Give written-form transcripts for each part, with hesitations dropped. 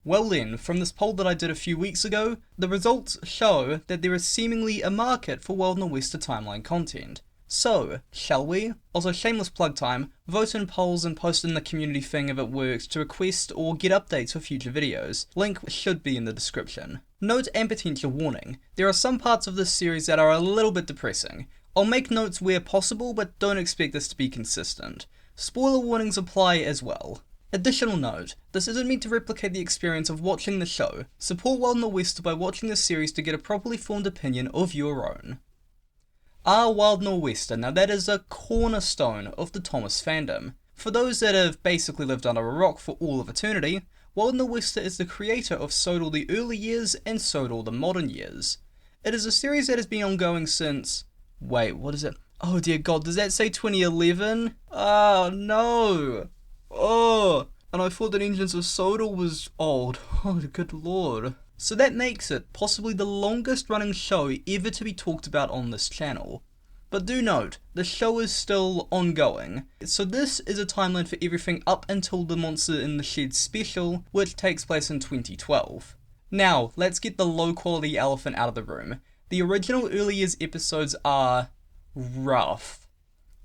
Well then, from this poll that I did a few weeks ago, the results show that there is seemingly a market for WildnorWester timeline content. So, shall we? Also, shameless plug time, vote in polls and post in the community thing if it works to request or get updates for future videos. Link should be in the description. Note and potential warning, there are some parts of this series that are a little bit depressing. I'll make notes where possible, but don't expect this to be consistent. Spoiler warnings apply as well. Additional note, this isn't meant to replicate the experience of watching the show. Support WildnorWester by watching the series to get a properly formed opinion of your own. Are WildnorWester? Now that is a cornerstone of the Thomas fandom. For those that have basically lived under a rock for all of eternity, WildnorWester is the creator of Sodal the early years and Sodal the modern years. It is a series that has been ongoing since... Wait, what is it? Oh dear god, does that say 2011? Oh no! Oh! And I thought that Engines of Sodal was old. Oh good lord. So that makes it possibly the longest running show ever to be talked about on this channel. But do note, the show is still ongoing. So this is a timeline for everything up until the Monster in the Shed special, which takes place in 2012. Now, let's get the low quality elephant out of the room. The original early years episodes are rough.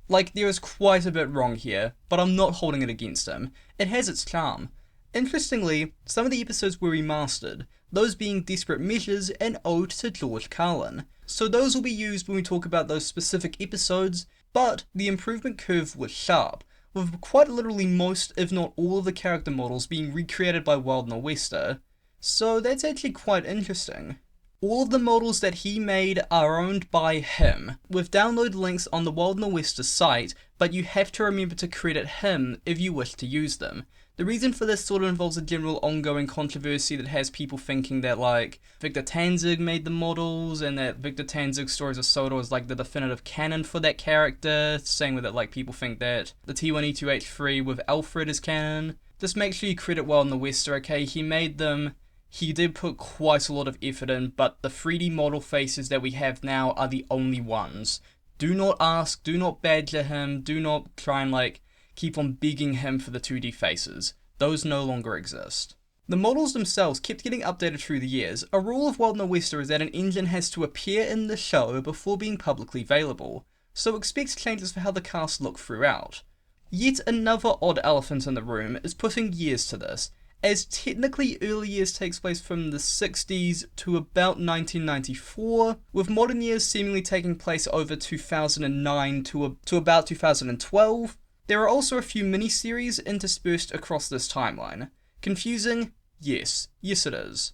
Like, there is quite a bit wrong here, but I'm not holding it against him. It has its charm. Interestingly, some of the episodes were remastered, those being Desperate Measures and Ode to George Carlin. So those will be used when we talk about those specific episodes, but the improvement curve was sharp, with quite literally most, if not all of the character models being recreated by WildnorWester. So that's actually quite interesting. All of the models that he made are owned by him, with download links on the WildnorWester site, but you have to remember to credit him if you wish to use them. The reason for this sort of involves a general ongoing controversy that has people thinking that like Victor Tanzig made the models and that Victor Tanzig's Stories of Sodal is like the definitive canon for that character. Same with it, like people think that the T1E2H3 with Alfred is canon. Just make sure you credit WildnorWester, okay? He made them. He did put quite a lot of effort in, but the 3D model faces that we have now are the only ones. Do not ask, do not badger him, do not try and like keep on begging him for the 2D faces. Those no longer exist. The models themselves kept getting updated through the years. A rule of WildnorWester is that an engine has to appear in the show before being publicly available, so expect changes for how the cast look throughout. Yet another odd elephant in the room is putting years to this, as technically early years takes place from the 60s to about 1994, with modern years seemingly taking place over 2009 to about 2012. There are also a few mini-series interspersed across this timeline. Confusing? Yes it is.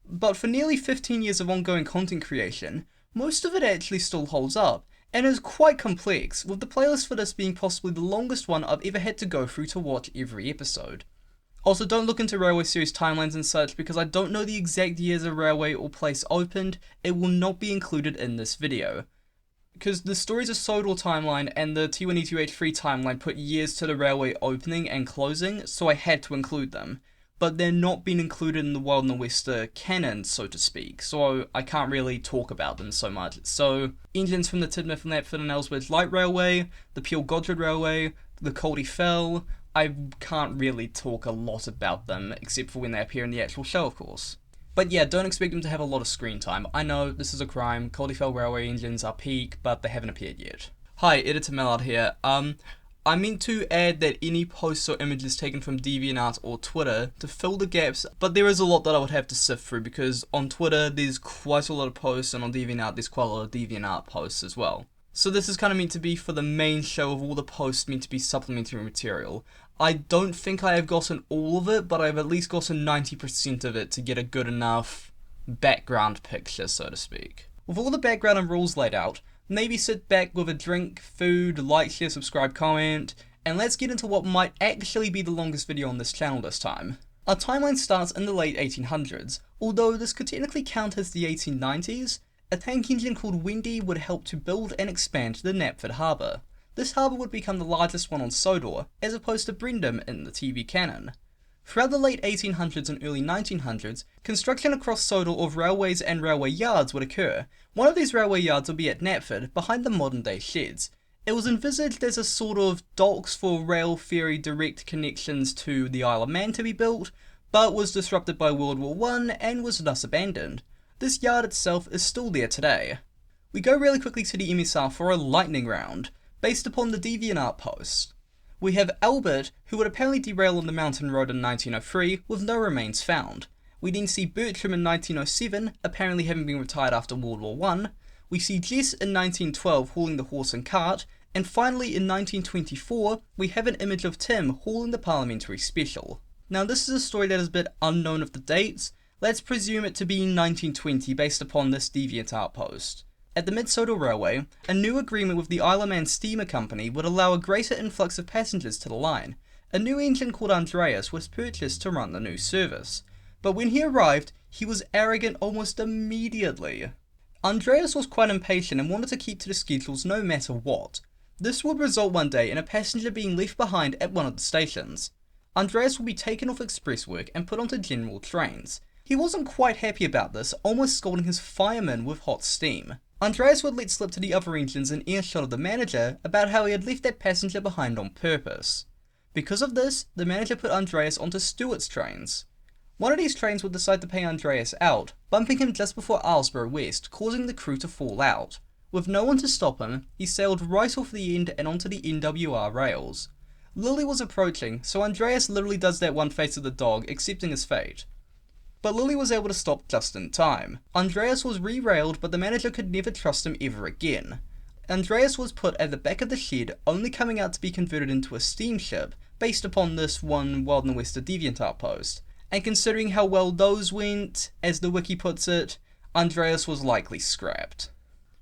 But for nearly 15 years of ongoing content creation, most of it actually still holds up, and is quite complex, with the playlist for this being possibly the longest one I've ever had to go through to watch every episode. Also, don't look into Railway series timelines and such, because I don't know the exact years a railway or place opened. It will not be included in this video. Because the Stories of Sodal timeline and the T1E2H3 timeline put years to the railway opening and closing, so I had to include them. But they're not being included in the WildnorWester canon, so to speak, so I can't really talk about them so much. So, engines from the Tidmouth, Knapford and Ellsworth Light Railway, the Peel Godred Railway, the Coldie Fell, I can't really talk a lot about them, except for when they appear in the actual show, of course. But yeah, don't expect them to have a lot of screen time. I know, this is a crime, Coldie Fell Railway engines are peak, but they haven't appeared yet. Hi, Editor Mallard here. I meant to add that any posts or images taken from DeviantArt or Twitter to fill the gaps, but there is a lot that I would have to sift through, because on Twitter there's quite a lot of posts, and on DeviantArt there's quite a lot of DeviantArt posts as well. So this is kind of meant to be for the main show of all the posts meant to be supplementary material. I don't think I have gotten all of it, but I've at least gotten 90% of it to get a good enough background picture, so to speak. With all the background and rules laid out, maybe sit back with a drink, food, like, share, subscribe, comment, and let's get into what might actually be the longest video on this channel this time. Our timeline starts in the late 1800s, although this could technically count as the 1890s. A tank engine called Wendy would help to build and expand the Knapford Harbour. This harbour would become the largest one on Sodor, as opposed to Brendam in the TV canon. Throughout the late 1800s and early 1900s, construction across Sodor of railways and railway yards would occur. One of these railway yards would be at Knapford, behind the modern day sheds. It was envisaged as a sort of docks for rail ferry direct connections to the Isle of Man to be built, but was disrupted by World War I and was thus abandoned. This yard itself is still there today. We go really quickly to the MSR for a lightning round, based upon the Deviant Outpost. We have Albert, who would apparently derail on the mountain road in 1903 with no remains found. We then see Bertram in 1907, apparently having been retired after World War I. We see Jess in 1912 hauling the horse and cart, and finally in 1924 we have an image of Tim hauling the Parliamentary Special. Now this is a story that is a bit unknown of the dates. Let's presume it to be 1920 based upon this Deviant Outpost. At the Mid-Sodor Railway, a new agreement with the Isle of Man Steamer Company would allow a greater influx of passengers to the line. A new engine called Andreas was purchased to run the new service. But when he arrived, he was arrogant almost immediately. Andreas was quite impatient and wanted to keep to the schedules no matter what. This would result one day in a passenger being left behind at one of the stations. Andreas would be taken off express work and put onto general trains. He wasn't quite happy about this, almost scolding his firemen with hot steam. Andreas would let slip to the other engines in earshot of the manager about how he had left that passenger behind on purpose. Because of this, the manager put Andreas onto Stewart's trains. One of these trains would decide to pay Andreas out, bumping him just before Islesborough West, causing the crew to fall out. With no one to stop him, he sailed right off the end and onto the NWR rails. Lily was approaching, so Andreas literally does that one face of the dog, accepting his fate. But Lily was able to stop just in time. Andreas was re-railed, but the manager could never trust him ever again. Andreas was put at the back of the shed, only coming out to be converted into a steamship, based upon this one WildnorWester Deviant Outpost. And considering how well those went, as the wiki puts it, Andreas was likely scrapped.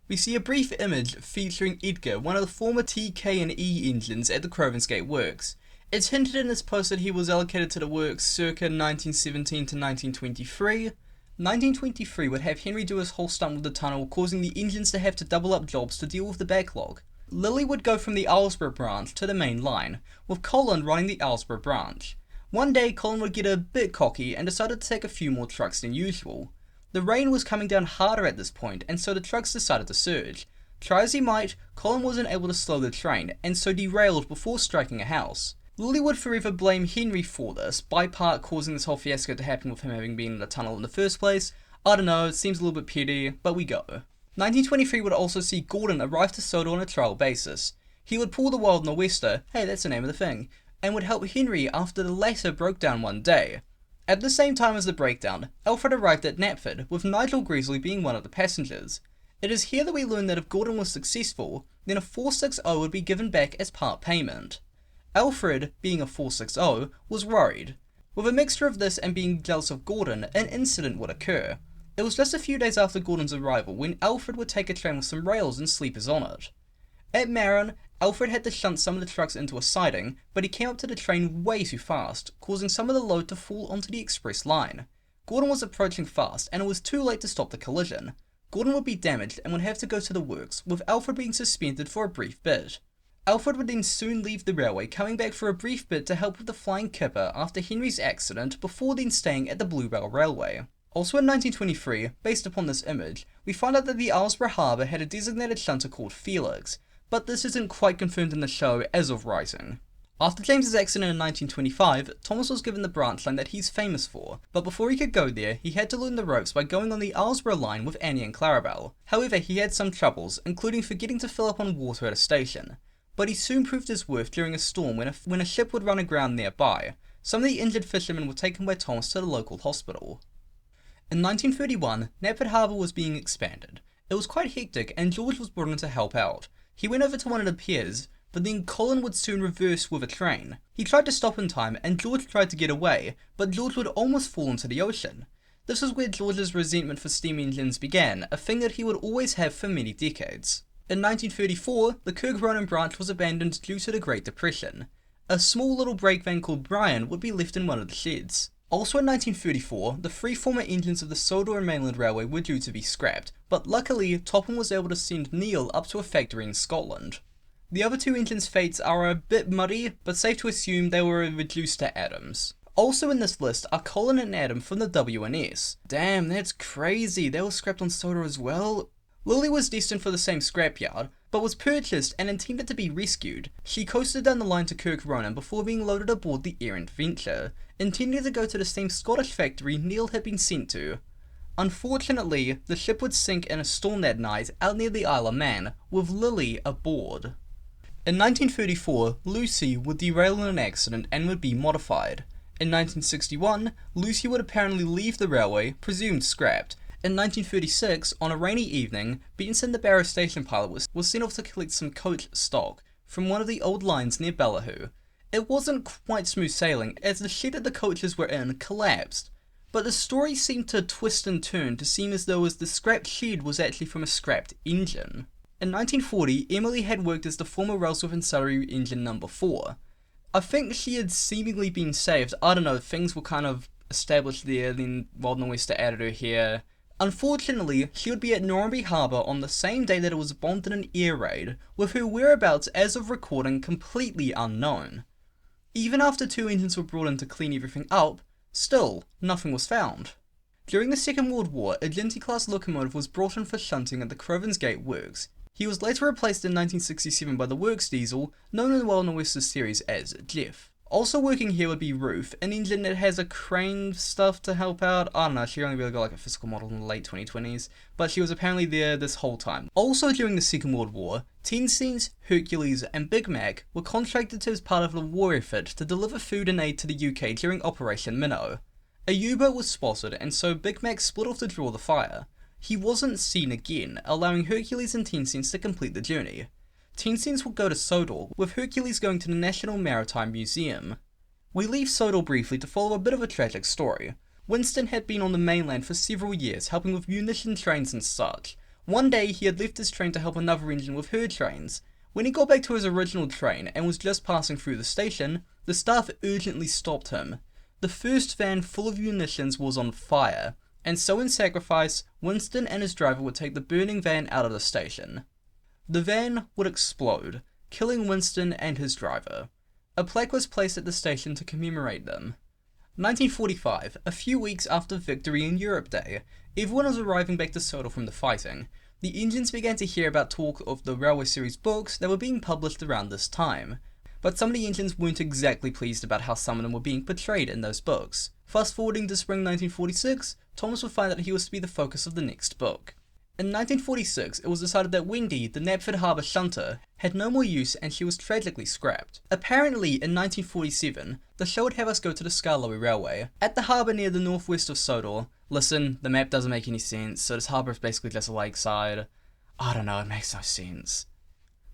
We see a brief image featuring Edgar, one of the former TK&E engines at the Crovansgate Works. It's hinted in this post that he was allocated to the works circa 1917 to 1923. 1923 would have Henry do his whole stunt with the tunnel, causing the engines to have to double up jobs to deal with the backlog. Lily would go from the Islesborough branch to the main line, with Colin running the Islesborough branch. One day Colin would get a bit cocky and decided to take a few more trucks than usual. The rain was coming down harder at this point, and so the trucks decided to surge. Try as he might, Colin wasn't able to slow the train, and so derailed before striking a house. Lily would forever blame Henry for this, by part causing this whole fiasco to happen with him having been in the tunnel in the first place. I don't know, it seems a little bit petty, but we go. 1923 would also see Gordon arrive to Sodor on a trial basis. He would pull the WildnorWester, hey that's the name of the thing, and would help Henry after the latter broke down one day. At the same time as the breakdown, Alfred arrived at Knapford, with Nigel Greasley being one of the passengers. It is here that we learn that if Gordon was successful, then a 460 would be given back as part payment. Alfred, being a 460, was worried. With a mixture of this and being jealous of Gordon, an incident would occur. It was just a few days after Gordon's arrival when Alfred would take a train with some rails and sleepers on it. At Maron, Alfred had to shunt some of the trucks into a siding, but he came up to the train way too fast, causing some of the load to fall onto the express line. Gordon was approaching fast, and it was too late to stop the collision. Gordon would be damaged and would have to go to the works, with Alfred being suspended for a brief bit. Alfred would then soon leave the railway, coming back for a brief bit to help with the flying kipper after Henry's accident, before then staying at the Bluebell Railway. Also in 1923, based upon this image, we find out that the Islesborough Harbour had a designated shunter called Felix, but this isn't quite confirmed in the show as of writing. After James's accident in 1925, Thomas was given the branch line that he's famous for, but before he could go there, he had to learn the ropes by going on the Islesborough line with Annie and Clarabelle. However, he had some troubles, including forgetting to fill up on water at a station. But he soon proved his worth during a storm when a ship would run aground nearby. Some of the injured fishermen were taken by Thomas to the local hospital. In 1931, Knapford Harbour was being expanded. It was quite hectic and George was brought in to help out. He went over to one of the piers, but then Colin would soon reverse with a train. He tried to stop in time and George tried to get away, but George would almost fall into the ocean. This is where George's resentment for steam engines began, a thing that he would always have for many decades. In 1934, the Kirkronan branch was abandoned due to the Great Depression. A small little brake van called Brian would be left in one of the sheds. Also in 1934, the three former engines of the Sodor and Mainland Railway were due to be scrapped, but luckily Topham was able to send Neil up to a factory in Scotland. The other two engines' fates are a bit muddy, but safe to assume they were reduced to atoms. Also in this list are Colin and Adam from the WNS. Damn, that's crazy, they were scrapped on Sodor as well. Lily was destined for the same scrapyard, but was purchased and intended to be rescued. She coasted down the line to Kirk Ronan before being loaded aboard the errant Venture, intending to go to the same Scottish factory Neil had been sent to. Unfortunately, the ship would sink in a storm that night out near the Isle of Man, with Lily aboard. In 1934, Lucy would derail in an accident and would be modified. In 1961, Lucy would apparently leave the railway, presumed scrapped. In 1936, on a rainy evening, Benson the Barrow station pilot was sent off to collect some coach stock from one of the old lines near Ballyhoo. It wasn't quite smooth sailing, as the shed that the coaches were in collapsed, but the story seemed to twist and turn to seem as though the scrapped shed was actually from a scrapped engine. In 1940, Emily had worked as the former Railsworth and Surrey engine number 4. I think she had seemingly been saved. I don't know, things were kind of established there, then WildnorWester added her here. Unfortunately, she would be at Normanby Harbour on the same day that it was bombed in an air raid, with her whereabouts as of recording completely unknown. Even after 2 engines were brought in to clean everything up, still, nothing was found. During the Second World War, a Lindsay-class locomotive was brought in for shunting at the Crovens Gate Works. He was later replaced in 1967 by the Works diesel, known in the WildnorWester series as Jeff. Also working here would be Ruth, an engine that has a crane stuff to help out. I don't know, she only really got like a physical model in the late 2020s, but she was apparently there this whole time. Also during the Second World War, Tenzins, Hercules and Big Mac were contracted to as part of the war effort to deliver food and aid to the UK during Operation Minnow. A U-boat was spotted and so Big Mac split off to draw the fire. He wasn't seen again, allowing Hercules and Tenzins to complete the journey. Tenzins will go to Sodor, with Hercules going to the National Maritime Museum. We leave Sodor briefly to follow a bit of a tragic story. Winston had been on the mainland for several years, helping with munition trains and such. One day he had left his train to help another engine with her trains. When he got back to his original train and was just passing through the station, the staff urgently stopped him. The first van full of munitions was on fire, and so in sacrifice, Winston and his driver would take the burning van out of the station. The van would explode, killing Winston and his driver. A plaque was placed at the station to commemorate them. 1945, a few weeks after Victory in Europe Day, everyone was arriving back to Sodor from the fighting. The engines began to hear about talk of the Railway Series books that were being published around this time. But some of the engines weren't exactly pleased about how some of them were being portrayed in those books. Fast forwarding to spring 1946, Thomas would find that he was to be the focus of the next book. In 1946, it was decided that Wendy, the Knapford Harbour shunter, had no more use and she was tragically scrapped. Apparently, in 1947, the show would have us go to the Skarloey Railway, at the harbour near the northwest of Sodor. Listen, the map doesn't make any sense, so this harbour is basically just a lakeside. I don't know, it makes no sense.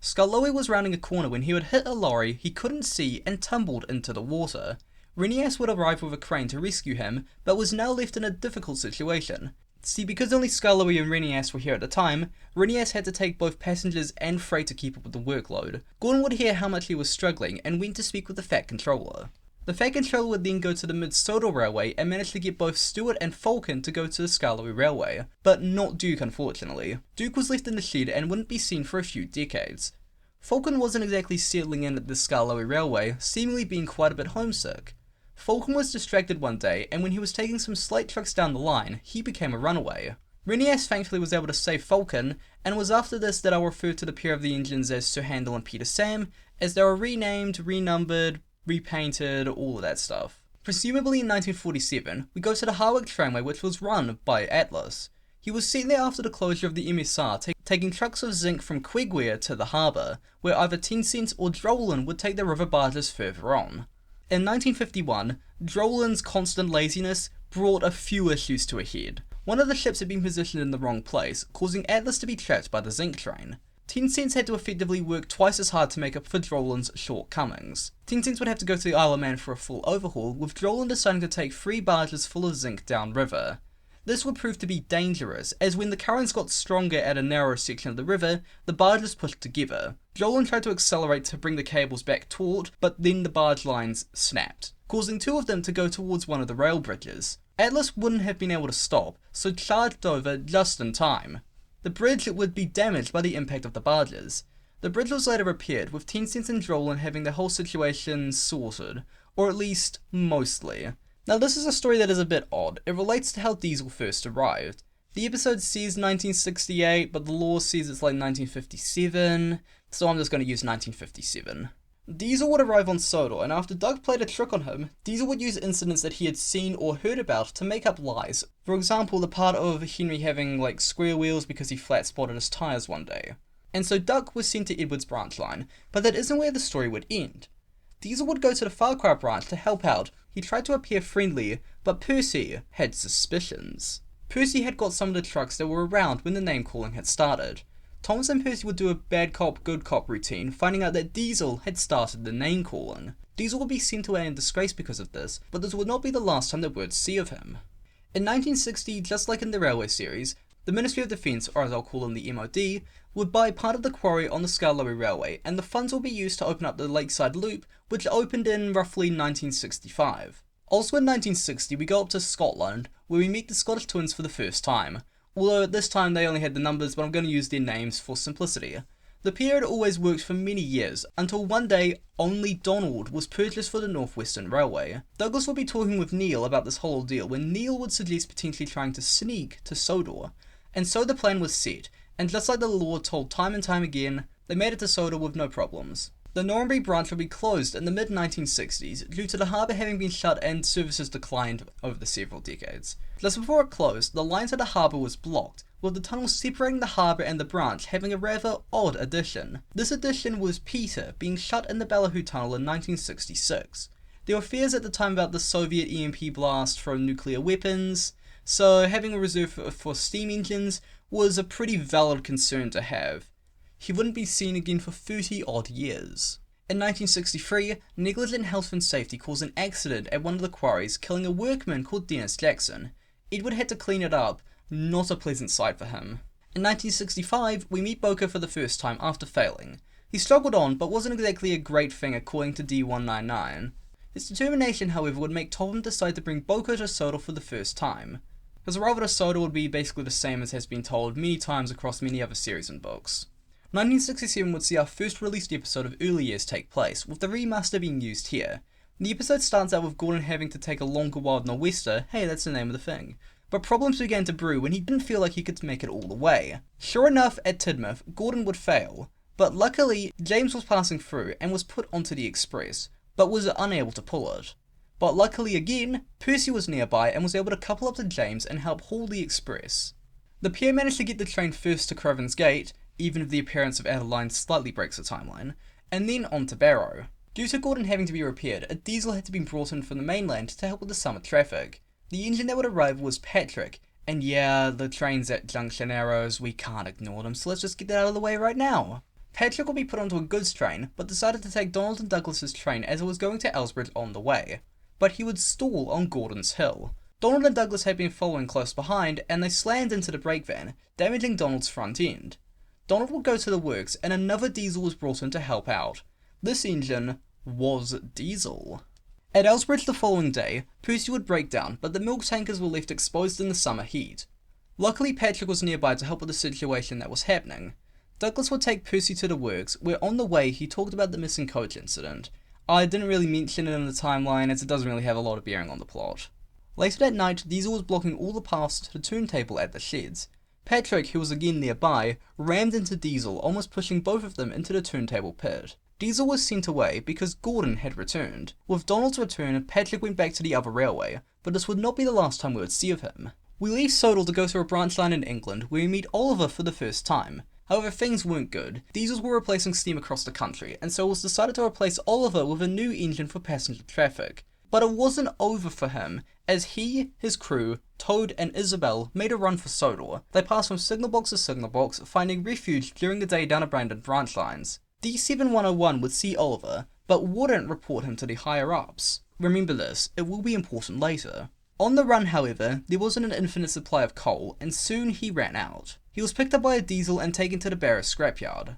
Skarloey was rounding a corner when he would hit a lorry he couldn't see and tumbled into the water. Renias would arrive with a crane to rescue him, but was now left in a difficult situation. See, because only Skarloey and Renias were here at the time, Renias had to take both passengers and freight to keep up with the workload. Gordon would hear how much he was struggling and went to speak with the Fat Controller. The Fat Controller would then go to the Mid-Sodor Railway and manage to get both Stewart and Falcon to go to the Skarloey Railway, but not Duke unfortunately. Duke was left in the shed and wouldn't be seen for a few decades. Falcon wasn't exactly settling in at the Skarloey Railway, seemingly being quite a bit homesick. Falcon was distracted one day, and when he was taking some slate trucks down the line, he became a runaway. Renias thankfully was able to save Falcon, and it was after this that I'll refer to the pair of the engines as Sir Handel and Peter Sam, as they were renamed, renumbered, repainted, all of that stuff. Presumably in 1947, we go to the Harwick Tramway, which was run by Atlas. He was sent there after the closure of the MSR, taking trucks of zinc from Quegware to the harbour, where either Tenzins or Drolan would take the river barges further on. In 1951, Drolan's constant laziness brought a few issues to a head. One of the ships had been positioned in the wrong place, causing Atlas to be trapped by the zinc train. Tenzins had to effectively work twice as hard to make up for Drolan's shortcomings. Tenzins would have to go to the Isle of Man for a full overhaul, with Drolan deciding to take 3 barges full of zinc downriver. This would prove to be dangerous, as when the currents got stronger at a narrower section of the river, the barges pushed together. Drolan tried to accelerate to bring the cables back taut, but then the barge lines snapped, causing 2 of them to go towards one of the rail bridges. Atlas wouldn't have been able to stop, so charged over just in time. The bridge would be damaged by the impact of the barges. The bridge was later repaired, with Tenzins and Drolan having the whole situation sorted, or at least mostly. Now this is a story that is a bit odd. It relates to how Diesel first arrived. The episode says 1968, but the law says it's like 1957, so I'm just going to use 1957. Diesel would arrive on Sodor, and after Doug played a trick on him, Diesel would use incidents that he had seen or heard about to make up lies. For example, the part of Henry having like square wheels because he flat spotted his tyres one day. And so Doug was sent to Edward's branch line, but that isn't where the story would end. Diesel would go to the Farquhar branch to help out. He tried to appear friendly, but Percy had suspicions. Percy had got some of the trucks that were around when the name calling had started. Thomas and Percy would do a bad cop, good cop routine, finding out that Diesel had started the name calling. Diesel would be sent away in disgrace because of this, but this would not be the last time that we'd see of him. In 1960, just like in the Railway series, the Ministry of Defence, or as I'll call them the MOD, would buy part of the quarry on the Skarloey Railway, and the funds will be used to open up the Lakeside Loop, which opened in roughly 1965. Also in 1960, we go up to Scotland, where we meet the Scottish twins for the first time. Although at this time they only had the numbers, but I'm going to use their names for simplicity. The period always worked for many years, until one day only Donald was purchased for the North Western Railway. Douglas would be talking with Neil about this whole deal when Neil would suggest potentially trying to sneak to Sodor. And so the plan was set, and just like the Lord told time and time again, they made it to Sodor with no problems. The Normanby branch would be closed in the mid-1960s due to the harbour having been shut and services declined over the several decades. Just before it closed, the line to the harbour was blocked, with the tunnel separating the harbour and the branch having a rather odd addition. This addition was Peter being shut in the Ballyhoo Tunnel in 1966. There were fears at the time about the Soviet EMP blast from nuclear weapons, so having a reserve for steam engines was a pretty valid concern to have. He wouldn't be seen again for 30 odd years. In 1963, negligent health and safety caused an accident at one of the quarries, killing a workman called Dennis Jackson. Edward had to clean it up, not a pleasant sight for him. In 1965, we meet Boker for the first time after failing. He struggled on, but wasn't exactly a great thing according to D199. His determination, however, would make Topham decide to bring Boker to Sodor for the first time. His arrival to Sodor would be basically the same as has been told many times across many other series and books. 1967 would see our first released episode of Early Years take place, with the remaster being used here. The episode starts out with Gordon having to take a longer WildnorWester, hey that's the name of the thing, but problems began to brew when he didn't feel like he could make it all the way. Sure enough, at Tidmouth, Gordon would fail, but luckily James was passing through and was put onto the express, but was unable to pull it. But luckily again, Percy was nearby and was able to couple up to James and help haul the express. The pair managed to get the train first to Craven's Gate, even if the appearance of Adeline slightly breaks the timeline, and then on to Barrow. Due to Gordon having to be repaired, a diesel had to be brought in from the mainland to help with the summer traffic. The engine that would arrive was Patrick, and yeah, the train's at Junction Arrows, we can't ignore them, so let's just get that out of the way right now. Patrick would be put onto a goods train, but decided to take Donald and Douglas's train as it was going to Elsbridge on the way. But he would stall on Gordon's Hill. Donald and Douglas had been following close behind, and they slammed into the brake van, damaging Donald's front end. Donald would go to the works, and another diesel was brought in to help out. This engine was Diesel. At Elsbridge the following day, Percy would break down, but the milk tankers were left exposed in the summer heat. Luckily Patrick was nearby to help with the situation that was happening. Douglas would take Percy to the works, where on the way he talked about the missing coach incident. I didn't really mention it in the timeline as it doesn't really have a lot of bearing on the plot. Later that night, Diesel was blocking all the paths to the turntable at the sheds. Patrick, who was again nearby, rammed into Diesel, almost pushing both of them into the turntable pit. Diesel was sent away because Gordon had returned. With Donald's return, Patrick went back to the other railway, but this would not be the last time we would see of him. We leave Sodor to go to a branch line in England, where we meet Oliver for the first time. However, things weren't good. Diesels were replacing steam across the country, and so it was decided to replace Oliver with a new engine for passenger traffic. But it wasn't over for him, as he, his crew, Toad and Isabel made a run for Sodor. They passed from signal box to signal box, finding refuge during the day down abandoned branch lines. D7101 would see Oliver, but wouldn't report him to the higher-ups. Remember this, it will be important later. On the run, however, there wasn't an infinite supply of coal, and soon he ran out. He was picked up by a diesel and taken to the Barrow scrapyard.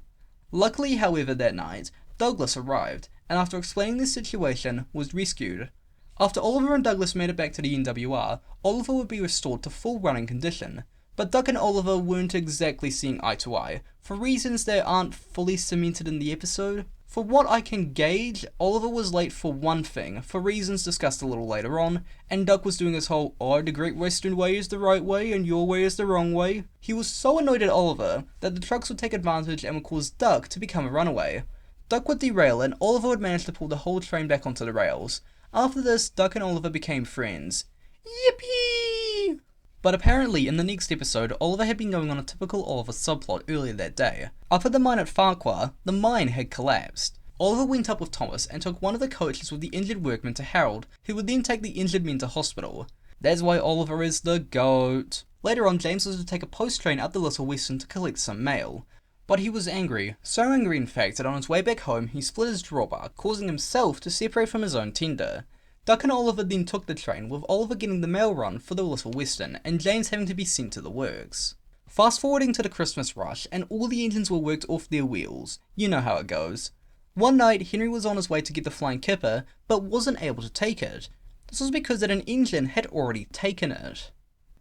Luckily, however, that night, Douglas arrived, and after explaining the situation, was rescued. After Oliver and Douglas made it back to the NWR, Oliver would be restored to full running condition. But Doug and Oliver weren't exactly seeing eye to eye, for reasons that aren't fully cemented in the episode. For what I can gauge, Oliver was late for one thing, for reasons discussed a little later on, and Duck was doing his whole, oh, the Great Western Way is the right way and your way is the wrong way. He was so annoyed at Oliver that the trucks would take advantage and would cause Duck to become a runaway. Duck would derail and Oliver would manage to pull the whole train back onto the rails. After this, Duck and Oliver became friends. Yippee! But apparently, in the next episode, Oliver had been going on a typical Oliver subplot earlier that day. Up at the mine at Farquhar, the mine had collapsed. Oliver went up with Thomas and took one of the coaches with the injured workmen to Harold, who would then take the injured men to hospital. That's why Oliver is the GOAT. Later on, James was to take a post train up the Little Western to collect some mail. But he was angry, so angry in fact that on his way back home he split his drawbar, causing himself to separate from his own tender. Duck and Oliver then took the train, with Oliver getting the mail run for the Little Western, and James having to be sent to the works. Fast forwarding to the Christmas rush, and all the engines were worked off their wheels. You know how it goes. One night, Henry was on his way to get the Flying Kipper, but wasn't able to take it. This was because that an engine had already taken it.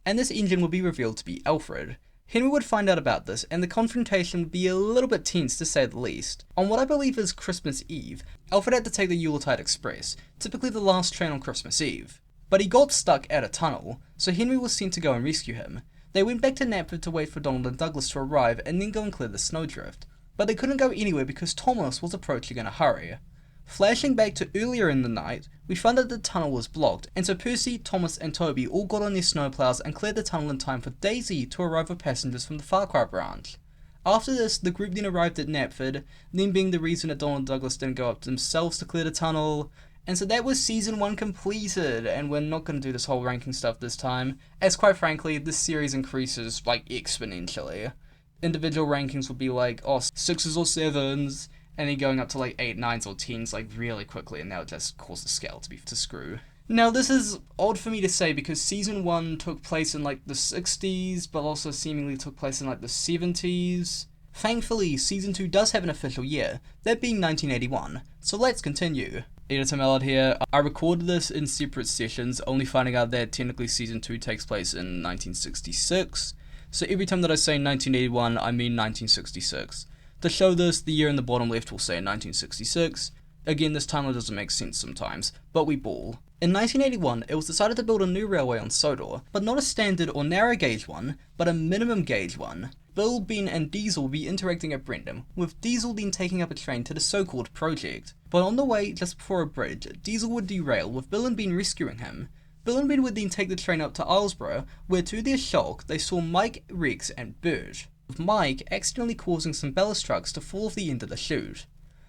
And this engine would be revealed to be Alfred. Henry would find out about this, and the confrontation would be a little bit tense to say the least. On what I believe is Christmas Eve, Alfred had to take the Yuletide Express, typically the last train on Christmas Eve. But he got stuck at a tunnel, so Henry was sent to go and rescue him. They went back to Knapford to wait for Donald and Douglas to arrive and then go and clear the snowdrift. But they couldn't go anywhere because Thomas was approaching in a hurry. Flashing back to earlier in the night, we found that the tunnel was blocked, and so Percy, Thomas and Toby all got on their snowplows and cleared the tunnel in time for Daisy to arrive with passengers from the Farquhar branch. After this, the group then arrived at Knapford, them being the reason that Donald and Douglas didn't go up themselves to clear the tunnel, and so that was Season 1 completed, and we're not going to do this whole ranking stuff this time, as quite frankly, this series increases, like, exponentially. Individual rankings would be like, oh, 6s or 7s, and then going up to like 8, 9s or 10s like really quickly, and that would just cause the scale to screw. Now this is odd for me to say because Season 1 took place in like the 60s, but also seemingly took place in like the 70s. Thankfully, Season 2 does have an official year, that being 1981, so let's continue. Editor Mallard here. I recorded this in separate sessions, only finding out that technically Season 2 takes place in 1966, so every time that I say 1981, I mean 1966. To show this, the year in the bottom left will say 1966. Again, this timeline doesn't make sense sometimes, but we ball. In 1981, it was decided to build a new railway on Sodor, but not a standard or narrow gauge one, but a minimum gauge one. Bill, Ben and Diesel will be interacting at Brendam, with Diesel then taking up a train to the so-called project. But on the way, just before a bridge, Diesel would derail, with Bill and Ben rescuing him. Bill and Ben would then take the train up to Islesborough, where to their shock, they saw Mike, Rex and Bert, with Mike accidentally causing some ballast trucks to fall off the end of the chute.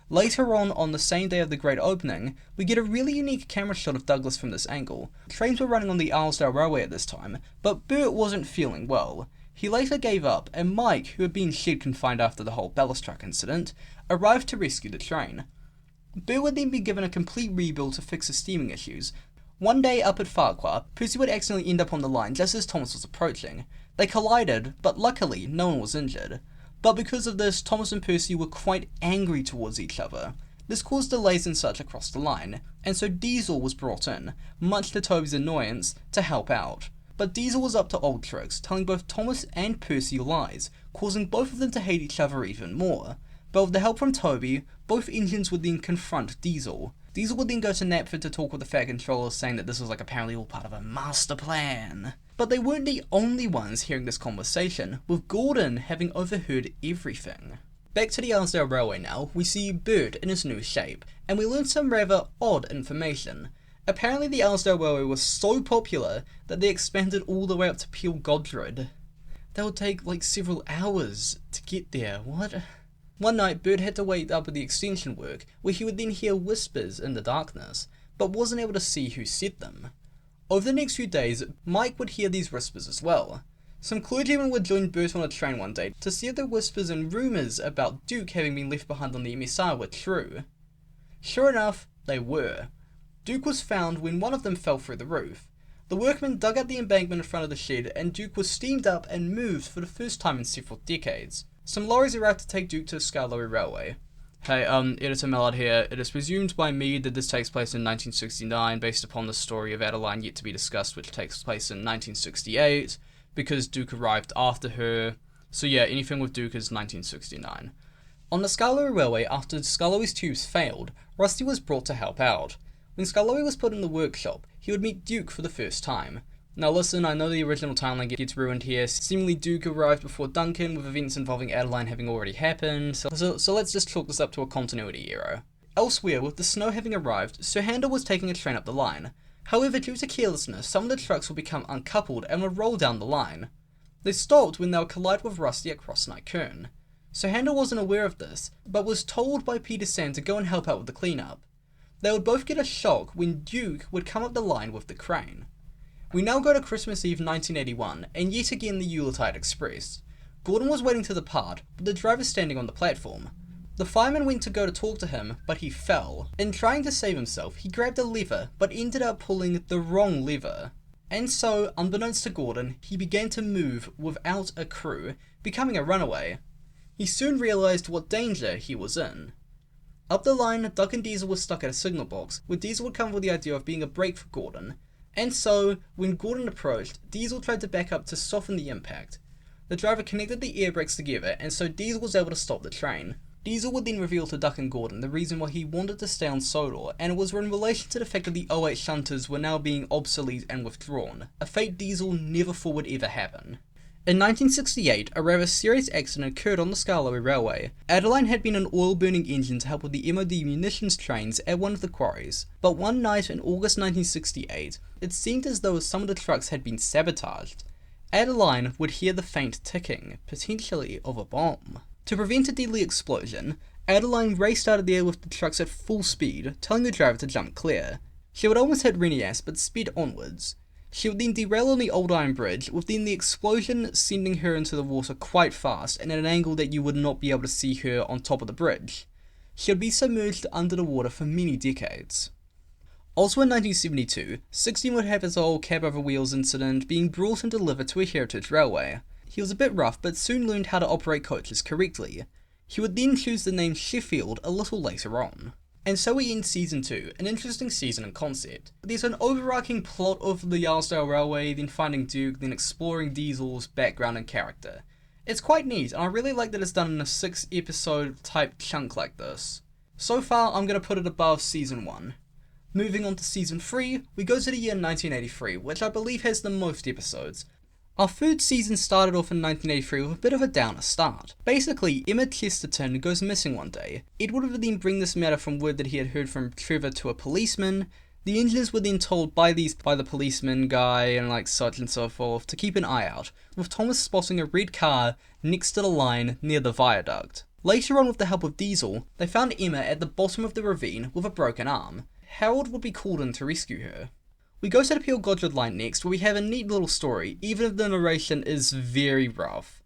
Later on the same day of the great opening, we get a really unique camera shot of Douglas from this angle. Trains were running on the Islesdale Railway at this time, but Bert wasn't feeling well. He later gave up, and Mike, who had been shed confined after the whole ballast truck incident, arrived to rescue the train. Bert would then be given a complete rebuild to fix his steaming issues. One day up at Farquhar, Percy would accidentally end up on the line just as Thomas was approaching. They collided, but luckily no one was injured. But because of this, Thomas and Percy were quite angry towards each other. This caused delays and such across the line, and so Diesel was brought in, much to Toby's annoyance, to help out. But Diesel was up to old tricks, telling both Thomas and Percy lies, causing both of them to hate each other even more. But with the help from Toby, both engines would then confront Diesel. Diesel would then go to Knapford to talk with the Fat Controller, saying that this was like apparently all part of a master plan. But they weren't the only ones hearing this conversation, with Gordon having overheard everything. Back to the Islesdale Railway now, we see Bert in his new shape, and we learn some rather odd information. Apparently the Islesdale Railway was so popular that they expanded all the way up to Peel Godred. That would take like several hours to get there, what? One night, Bert had to wait up with the extension work, where he would then hear whispers in the darkness, but wasn't able to see who said them. Over the next few days, Mike would hear these whispers as well. Some clergymen would join Bert on a train one day to see if the whispers and rumours about Duke having been left behind on the MSR were true. Sure enough, they were. Duke was found when one of them fell through the roof. The workmen dug out the embankment in front of the shed, and Duke was steamed up and moved for the first time in several decades. Some lorries arrived to take Duke to the Scarlowy Railway. Hey, Editor Mallard here. It is presumed by me that this takes place in 1969 based upon the story of Adeline yet to be discussed, which takes place in 1968, because Duke arrived after her. So yeah, anything with Duke is 1969. On the Skarloey Railway, after Skarloey's tubes failed, Rusty was brought to help out. When Skarloey was put in the workshop, he would meet Duke for the first time. Now listen, I know the original timeline gets ruined here. Seemingly Duke arrived before Duncan, with events involving Adeline having already happened, so let's just chalk this up to a continuity error. Elsewhere, with the snow having arrived, Sir Handel was taking a train up the line. However, due to carelessness, some of the trucks would become uncoupled and would roll down the line. They stopped when they would collide with Rusty at Cross Knight Kern. Sir Handel wasn't aware of this, but was told by Peter Sam to go and help out with the cleanup. They would both get a shock when Duke would come up the line with the crane. We now go to Christmas Eve 1981, and yet again the Yuletide Express. Gordon was waiting to depart, but the driver standing on the platform. The fireman went to go to talk to him, but he fell. In trying to save himself, he grabbed a lever, but ended up pulling the wrong lever. And so, unbeknownst to Gordon, he began to move without a crew, becoming a runaway. He soon realised what danger he was in. Up the line, Duck and Diesel were stuck at a signal box, where Diesel would come with the idea of being a brake for Gordon. And so, when Gordon approached, Diesel tried to back up to soften the impact. The driver connected the air brakes together, and so Diesel was able to stop the train. Diesel would then reveal to Duck and Gordon the reason why he wanted to stay on Sodor, and it was in relation to the fact that the 08 shunters were now being obsolete and withdrawn, a fate Diesel never thought would ever happen. In 1968, a rather serious accident occurred on the Skarloey Railway. Adeline had been an oil-burning engine to help with the MOD munitions trains at one of the quarries, but one night in August 1968, it seemed as though some of the trucks had been sabotaged. Adeline would hear the faint ticking, potentially of a bomb. To prevent a deadly explosion, Adeline raced out of there with the trucks at full speed, telling the driver to jump clear. She would almost hit Renias, but sped onwards. She would then derail on the Old Iron Bridge, with then the explosion sending her into the water quite fast and at an angle that you would not be able to see her on top of the bridge. She would be submerged under the water for many decades. Also in 1972, 16 would have his whole cab over wheels incident being brought and delivered to a heritage railway. He was a bit rough, but soon learned how to operate coaches correctly. He would then choose the name Sheffield a little later on. And so we end Season 2, an interesting season and concept. There's an overarching plot of the Yarlsdale Railway, then finding Duke, then exploring Diesel's background and character. It's quite neat, and I really like that it's done in a 6-episode type chunk like this. So far, I'm going to put it above Season 1. Moving on to Season 3, we go to the year 1983, which I believe has the most episodes. Our third season started off in 1983 with a bit of a downer start. Basically, Emma Chesterton goes missing one day. Edward would then bring this matter from word that he had heard from Trevor to a policeman. The engineers were then told by the policeman guy and like such and so forth to keep an eye out, with Thomas spotting a red car next to the line near the viaduct. Later on, with the help of Diesel, they found Emma at the bottom of the ravine with a broken arm. Harold would be called in to rescue her. We go to the Peel Godred line next, where we have a neat little story, even if the narration is very rough.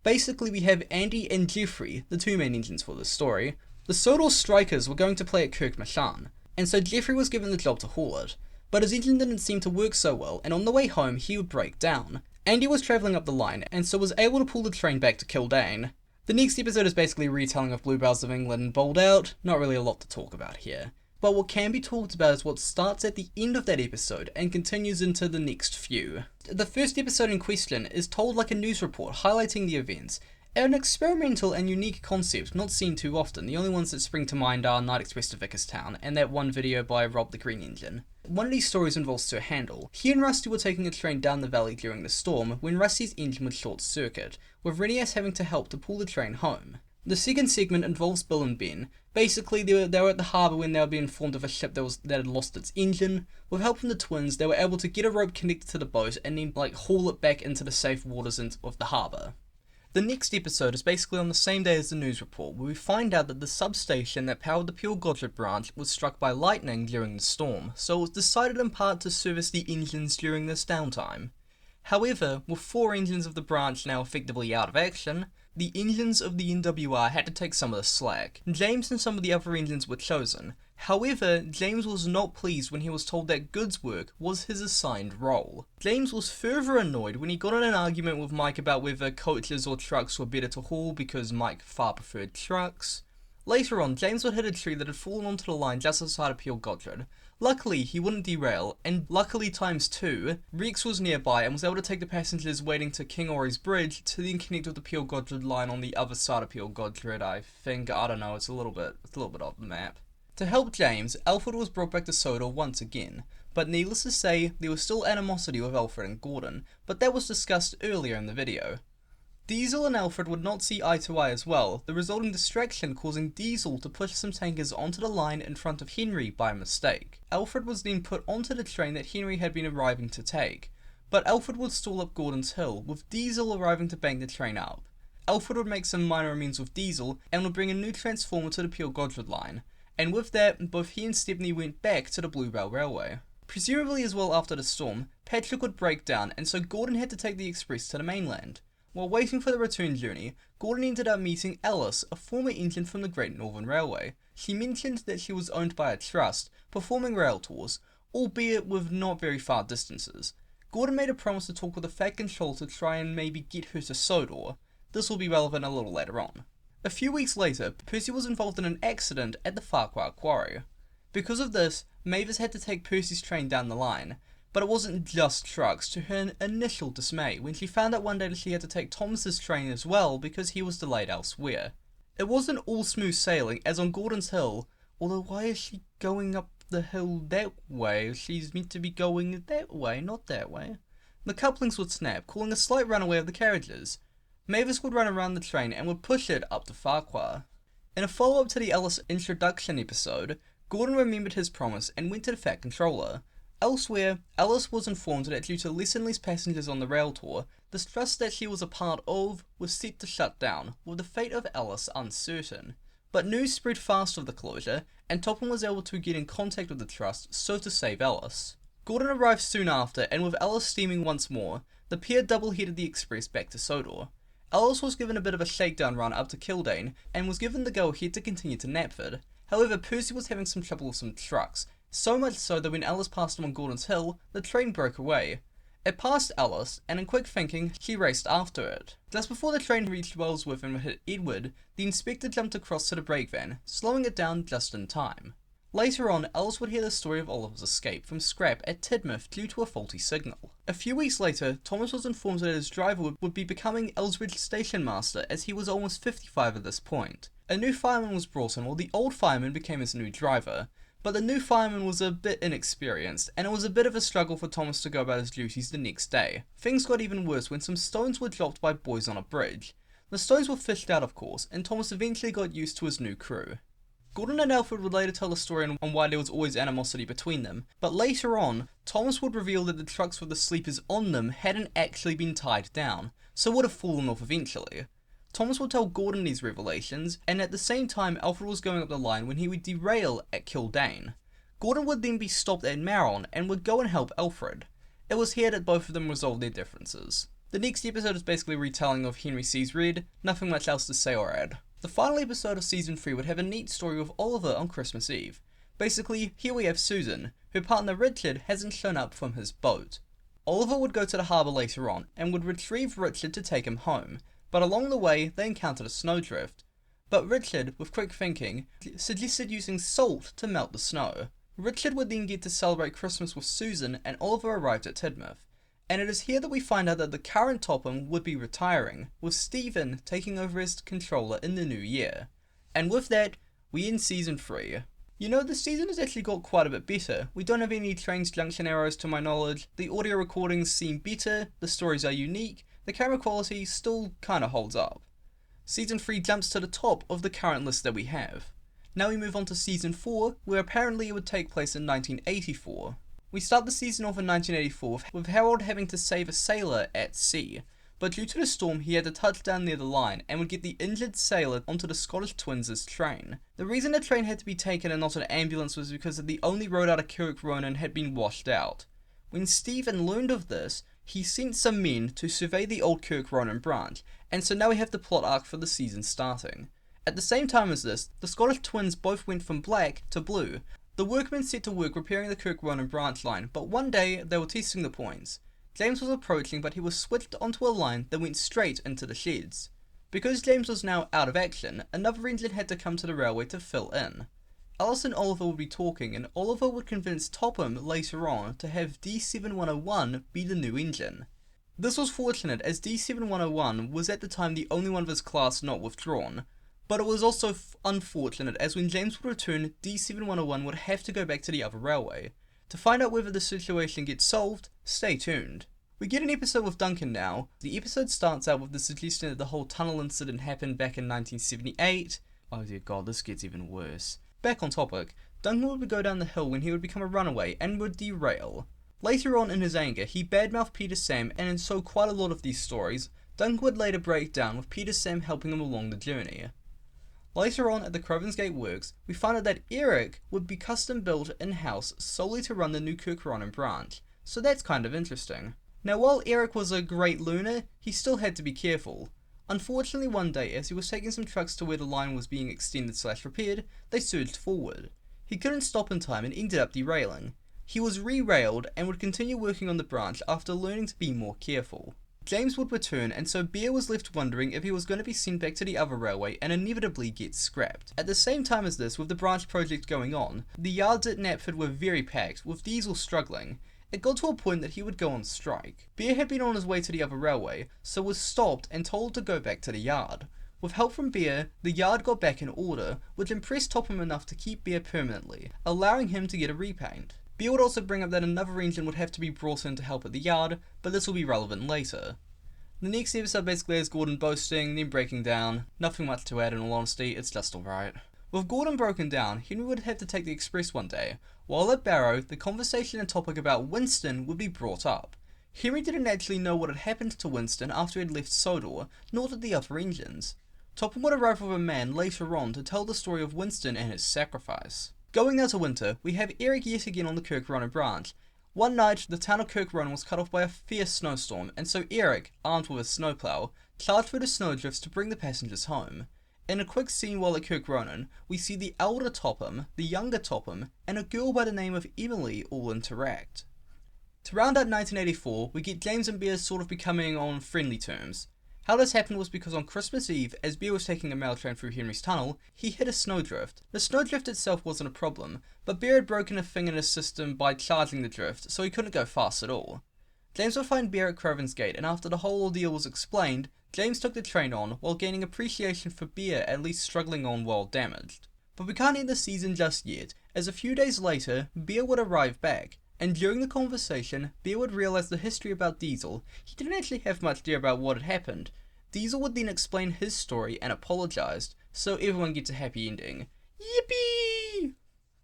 Basically, we have Andy and Jeffrey, the two main engines for this story. The Sodor Strikers were going to play at Kirkmashan, and so Jeffrey was given the job to haul it. But his engine didn't seem to work so well, and on the way home he would break down. Andy was travelling up the line, and so was able to pull the train back to Kildane. The next episode is basically a retelling of Bluebells of England and bowled out, not really a lot to talk about here. But what can be talked about is what starts at the end of that episode and continues into the next few. The first episode in question is told like a news report highlighting the events, an experimental and unique concept not seen too often. The only ones that spring to mind are Night Express to Vickerstown and that one video by Rob the Green Engine. One of these stories involves Sir Handel. He and Rusty were taking a train down the valley during the storm when Rusty's engine would short circuit, with Renias having to help to pull the train home. The second segment involves Bill and Ben. Basically, they were at the harbour when they were being informed of a ship that had lost its engine. With help from the twins, they were able to get a rope connected to the boat and then haul it back into the safe waters of the harbour. The next episode is basically on the same day as the news report, where we find out that the substation that powered the Peel Godred branch was struck by lightning during the storm, so it was decided in part to service the engines during this downtime. However, with 4 engines of the branch now effectively out of action, the engines of the NWR had to take some of the slack. James and some of the other engines were chosen. However, James was not pleased when he was told that goods work was his assigned role. James was further annoyed when he got in an argument with Mike about whether coaches or trucks were better to haul because Mike far preferred trucks. Later on, James would hit a tree that had fallen onto the line just outside of Peel Godred. Luckily, he wouldn't derail, and luckily times 2, Rex was nearby and was able to take the passengers waiting to King Ori's bridge to then connect with the Peel Godred line on the other side of Peel Godred, I think. I don't know, it's a little bit off the map. To help James, Alfred was brought back to Sodor once again, but needless to say, there was still animosity with Alfred and Gordon, but that was discussed earlier in the video. Diesel and Alfred would not see eye to eye as well, the resulting distraction causing Diesel to push some tankers onto the line in front of Henry by mistake. Alfred was then put onto the train that Henry had been arriving to take, but Alfred would stall up Gordon's Hill, with Diesel arriving to bang the train up. Alfred would make some minor amends with Diesel and would bring a new transformer to the Peel Godred line, and with that, both he and STEMY went back to the Blue Bell Railway. Presumably as well after the storm, Patrick would break down, and so Gordon had to take the express to the mainland. While waiting for the return journey, Gordon ended up meeting Alice, a former engine from the Great Northern Railway. She mentioned that she was owned by a trust, performing rail tours, albeit with not very far distances. Gordon made a promise to talk with the Fat Control to try and maybe get her to Sodor. This will be relevant a little later on. A few weeks later, Percy was involved in an accident at the Farquhar Quarry. Because of this, Mavis had to take Percy's train down the line. But it wasn't just trucks, to her initial dismay when she found out one day that she had to take Thomas's train as well because he was delayed elsewhere. It wasn't all smooth sailing, as on Gordon's Hill, although why is she going up the hill that way? She's meant to be going that way, not that way. The couplings would snap, causing a slight runaway of the carriages. Mavis would run around the train and would push it up to Farquhar. In a follow-up to the Alice introduction episode, Gordon remembered his promise and went to the Fat Controller. Elsewhere, Alice was informed that due to less and less passengers on the rail tour, the trust that she was a part of was set to shut down, with the fate of Alice uncertain. But news spread fast of the closure, and Topham was able to get in contact with the trust so to save Alice. Gordon arrived soon after, and with Alice steaming once more, the pair double-headed the express back to Sodor. Alice was given a bit of a shakedown run up to Kildane, and was given the go-ahead to continue to Knapford. However, Percy was having some trouble with some trucks, so much so that when Alice passed him on Gordon's Hill, the train broke away. It passed Alice, and in quick thinking, she raced after it. Just before the train reached Wellsworth and hit Edward, the inspector jumped across to the brake van, slowing it down just in time. Later on, Alice would hear the story of Oliver's escape from scrap at Tidmouth due to a faulty signal. A few weeks later, Thomas was informed that his driver would be becoming Elsbridge station master, as he was almost 55 at this point. A new fireman was brought in while the old fireman became his new driver. But the new fireman was a bit inexperienced, and it was a bit of a struggle for Thomas to go about his duties the next day. Things got even worse when some stones were dropped by boys on a bridge. The stones were fished out of course, and Thomas eventually got used to his new crew. Gordon and Alfred would later tell the story on why there was always animosity between them, but later on, Thomas would reveal that the trucks with the sleepers on them hadn't actually been tied down, so would have fallen off eventually. Thomas would tell Gordon these revelations, and at the same time Alfred was going up the line when he would derail at Kildane. Gordon would then be stopped at Maron and would go and help Alfred. It was here that both of them resolved their differences. The next episode is basically a retelling of Henry Sees Red, nothing much else to say or add. The final episode of Season 3 would have a neat story with Oliver on Christmas Eve. Basically, here we have Susan. Her partner Richard hasn't shown up from his boat. Oliver would go to the harbour later on, and would retrieve Richard to take him home. But along the way, they encountered a snowdrift. But Richard, with quick thinking, suggested using salt to melt the snow. Richard would then get to celebrate Christmas with Susan, and Oliver arrived at Tidmouth. And it is here that we find out that the current Topham would be retiring, with Stephen taking over as controller in the new year. And with that, we end Season 3. You know, this season has actually got quite a bit better. We don't have any trains junction arrows to my knowledge, the audio recordings seem better, the stories are unique, the camera quality still kinda holds up. Season 3 jumps to the top of the current list that we have. Now we move on to Season 4, where apparently it would take place in 1984. We start the season off in 1984 with Harold having to save a sailor at sea, but due to the storm he had to touch down near the line and would get the injured sailor onto the Scottish Twins' train. The reason the train had to be taken and not an ambulance was because the only road out of Kirk Ronan had been washed out. When Stephen learned of this, he sent some men to survey the old Kirk Ronan branch, and so now we have the plot arc for the season starting. At the same time as this, the Scottish Twins both went from black to blue. The workmen set to work repairing the Kirk Ronan branch line, but one day they were testing the points. James was approaching, but he was switched onto a line that went straight into the sheds. Because James was now out of action, another engine had to come to the railway to fill in. Alice and Oliver would be talking, and Oliver would convince Topham later on to have D7101 be the new engine. This was fortunate, as D7101 was at the time the only one of his class not withdrawn, but it was also unfortunate, as when James would return, D7101 would have to go back to the other railway. To find out whether the situation gets solved, stay tuned. We get an episode with Duncan now. The episode starts out with the suggestion that the whole tunnel incident happened back in 1978. Oh dear god, this gets even worse. Back on topic, Duncan would go down the hill when he would become a runaway and would derail. Later on in his anger, he badmouthed Peter Sam, and in so quite a lot of these stories, Duncan would later break down, with Peter Sam helping him along the journey. Later on at the Gate Works, we find out that Eric would be custom built in-house solely to run the new Couriers branch, so that's kind of interesting. Now while Eric was a great learner, he still had to be careful. Unfortunately one day, as he was taking some trucks to where the line was being extended/repaired, they surged forward. He couldn't stop in time and ended up derailing. He was re-railed and would continue working on the branch after learning to be more careful. James would return, and so Bear was left wondering if he was going to be sent back to the other railway and inevitably get scrapped. At the same time as this, with the branch project going on, the yards at Knapford were very packed, with Diesel struggling. It got to a point that he would go on strike. Bear had been on his way to the other railway, so was stopped and told to go back to the yard. With help from Bear, the yard got back in order, which impressed Topham enough to keep Bear permanently, allowing him to get a repaint. Bear would also bring up that another engine would have to be brought in to help at the yard, but this will be relevant later. The next episode basically has Gordon boasting, then breaking down. Nothing much to add in all honesty, it's just alright. With Gordon broken down, Henry would have to take the express one day. While at Barrow, the conversation and topic about Winston would be brought up. Henry didn't actually know what had happened to Winston after he had left Sodor, nor did the other engines. Topham would arrive with a man later on to tell the story of Winston and his sacrifice. Going now to winter, we have Eric yet again on the Couriers branch. One night, the town of Couriers was cut off by a fierce snowstorm, and so Eric, armed with a snowplow, charged through the snowdrifts to bring the passengers home. In a quick scene while at Couriers, we see the elder Topham, the younger Topham, and a girl by the name of Emily all interact. To round out 1984, we get James and Bear sort of becoming on friendly terms. How this happened was because on Christmas Eve, as Bear was taking a mail train through Henry's tunnel, he hit a snowdrift. The snowdrift itself wasn't a problem, but Bear had broken a thing in his system by charging the drift, so he couldn't go fast at all. James would find Bear at Craven's Gate, and after the whole ordeal was explained, James took the train on, while gaining appreciation for Bear at least struggling on while damaged. But we can't end the season just yet, as a few days later, Bear would arrive back, and during the conversation, Bear would realise the history about Diesel. He didn't actually have much idea about what had happened. Diesel would then explain his story and apologised, so everyone gets a happy ending. Yippee!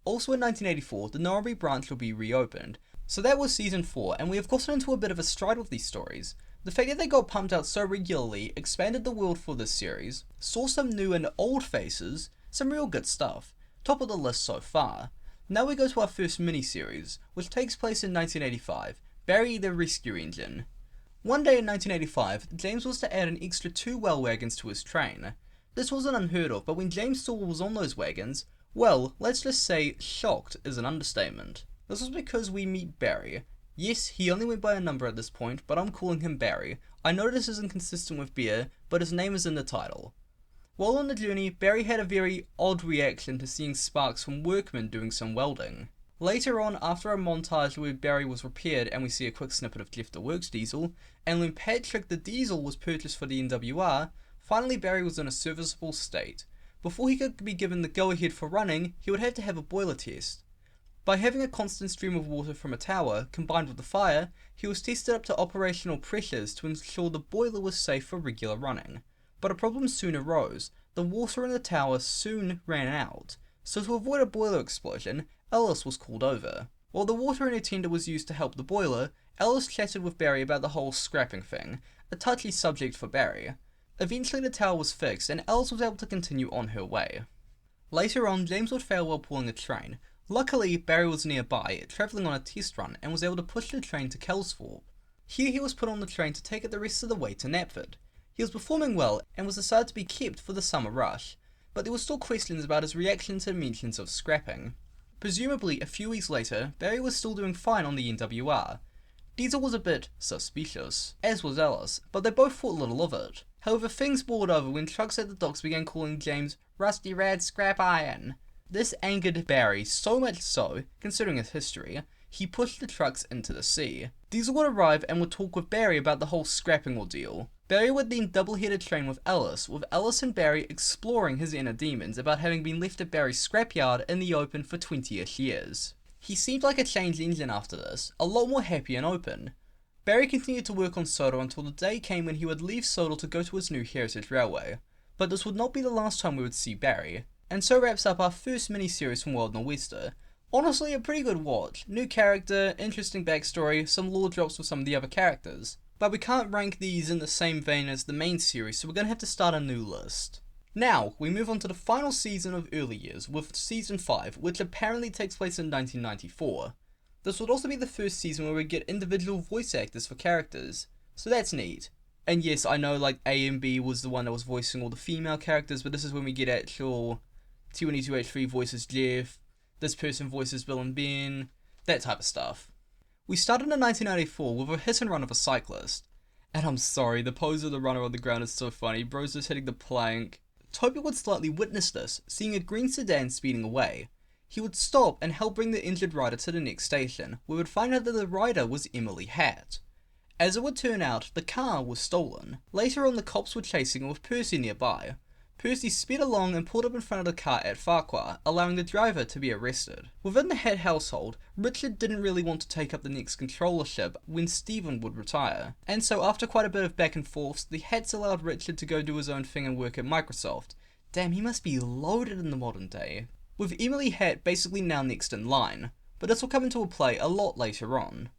Also in 1984, the Norbury branch will be reopened. So that was season 4, and we have gotten into a bit of a stride with these stories. The fact that they got pumped out so regularly expanded the world for this series, saw some new and old faces, some real good stuff. Top of the list so far. Now we go to our first mini-series, which takes place in 1985, Barry the Rescue Engine. One day in 1985, James was to add an extra 2 well wagons to his train. This wasn't unheard of, but when James saw what was on those wagons, well, let's just say shocked is an understatement. This was because we meet Barry. Yes, he only went by a number at this point, but I'm calling him Barry. I know this isn't consistent with Bear, but his name is in the title. While on the journey, Barry had a very odd reaction to seeing sparks from workmen doing some welding. Later on, after a montage where Barry was repaired and we see a quick snippet of Jeff the Works Diesel, and when Patrick the Diesel was purchased for the NWR, finally Barry was in a serviceable state. Before he could be given the go-ahead for running, he would have to have a boiler test. By having a constant stream of water from a tower, combined with the fire, he was tested up to operational pressures to ensure the boiler was safe for regular running. But a problem soon arose. The water in the tower soon ran out, so to avoid a boiler explosion, Ellis was called over. While the water in a tender was used to help the boiler, Ellis chatted with Barry about the whole scrapping thing, a touchy subject for Barry. Eventually the tower was fixed and Ellis was able to continue on her way. Later on, James would fail while pulling a train. Luckily, Barry was nearby, travelling on a test run, and was able to push the train to Kelsthorpe. Here he was put on the train to take it the rest of the way to Knapford. He was performing well, and was decided to be kept for the summer rush, but there were still questions about his reaction to mentions of scrapping. Presumably, a few weeks later, Barry was still doing fine on the NWR. Diesel was a bit suspicious, as was Ellis, but they both thought little of it. However, things boiled over when trucks at the docks began calling James Rusty Rad Scrap Iron. This angered Barry so much so, considering his history, he pushed the trucks into the sea. Diesel would arrive and would talk with Barry about the whole scrapping ordeal. Barry would then double-header train with Alice and Barry exploring his inner demons about having been left at Barry's scrapyard in the open for 20ish years. He seemed like a changed engine after this, a lot more happy and open. Barry continued to work on Sodor until the day came when he would leave Sodor to go to his new Heritage Railway. But this would not be the last time we would see Barry. And so wraps up our first mini-series from WildnorWester. Honestly, a pretty good watch. New character, interesting backstory, some lore drops with some of the other characters. But we can't rank these in the same vein as the main series, so we're going to have to start a new list. Now, we move on to the final season of Early Years, with Season 5, which apparently takes place in 1994. This would also be the first season where we get individual voice actors for characters, so that's neat. And yes, I know like A and B was the one that was voicing all the female characters, but this is when we get actual T22H3 voices Jeff, this person voices Bill and Ben, that type of stuff. We started in 1994 with a hit and run of a cyclist. And I'm sorry, the pose of the runner on the ground is so funny, bro's just hitting the plank. Toby would slightly witness this, seeing a green sedan speeding away. He would stop and help bring the injured rider to the next station, where we would find out that the rider was Emily Hatt. As it would turn out, the car was stolen. Later on, the cops were chasing with Percy nearby. Percy sped along and pulled up in front of the car at Farquhar, allowing the driver to be arrested. Within the Hatt household, Richard didn't really want to take up the next controllership when Stephen would retire, and so after quite a bit of back and forths, the Hatts allowed Richard to go do his own thing and work at Microsoft. Damn, he must be loaded in the modern day. With Emily Hatt basically now next in line, but this will come into play a lot later on.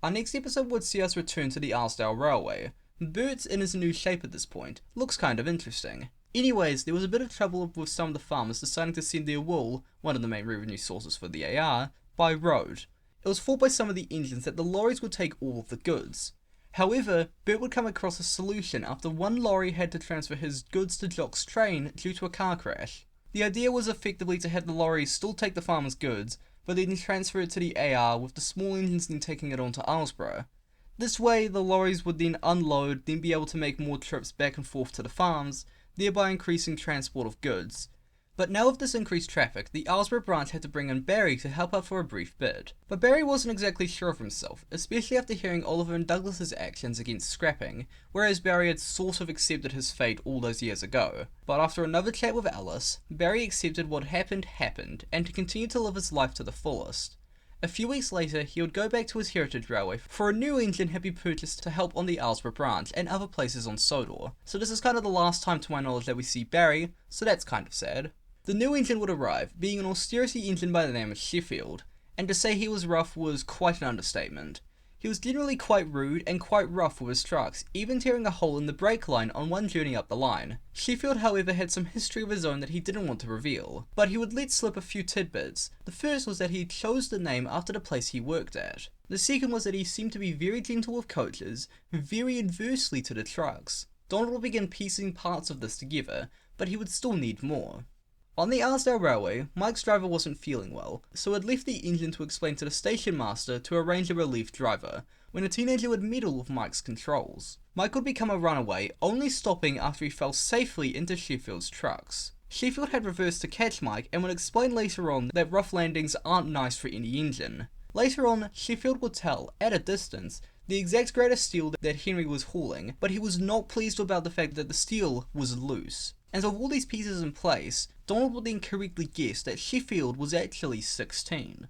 Our next episode would see us return to the Arsdale Railway. Bert's in his new shape at this point, looks kind of interesting. Anyways, there was a bit of trouble with some of the farmers deciding to send their wool, one of the main revenue sources for the AR, by road. It was thought by some of the engines that the lorries would take all of the goods. However, Bert would come across a solution after one lorry had to transfer his goods to Jock's train due to a car crash. The idea was effectively to have the lorries still take the farmer's goods, but then transfer it to the AR with the small engines then taking it on to Aylesbury. This way, the lorries would then unload, then be able to make more trips back and forth to the farms, thereby increasing transport of goods. But now with this increased traffic, the Aylesbury branch had to bring in Barry to help out for a brief bit. But Barry wasn't exactly sure of himself, especially after hearing Oliver and Douglas's actions against scrapping, whereas Barry had sort of accepted his fate all those years ago. But after another chat with Alice, Barry accepted what happened, and to continue to live his life to the fullest. A few weeks later, he would go back to his Heritage Railway for a new engine had been purchased to help on the Aylesbury branch and other places on Sodor. So this is kind of the last time to my knowledge that we see Barry, so that's kind of sad. The new engine would arrive, being an austerity engine by the name of Sheffield, and to say he was rough was quite an understatement. He was generally quite rude and quite rough with his trucks, even tearing a hole in the brake line on one journey up the line. Sheffield however had some history of his own that he didn't want to reveal, but he would let slip a few tidbits. The first was that he chose the name after the place he worked at. The second was that he seemed to be very gentle with coaches, very adversely to the trucks. Donald would begin piecing parts of this together, but he would still need more. On the Arsdale Railway, Mike's driver wasn't feeling well, so had left the engine to explain to the station master to arrange a relief driver, when a teenager would meddle with Mike's controls. Mike would become a runaway, only stopping after he fell safely into Sheffield's trucks. Sheffield had reversed to catch Mike and would explain later on that rough landings aren't nice for any engine. Later on, Sheffield would tell, at a distance, the exact grade of steel that Henry was hauling, but he was not pleased about the fact that the steel was loose. And with all these pieces in place, Donald would then correctly guess that Sheffield was actually 16.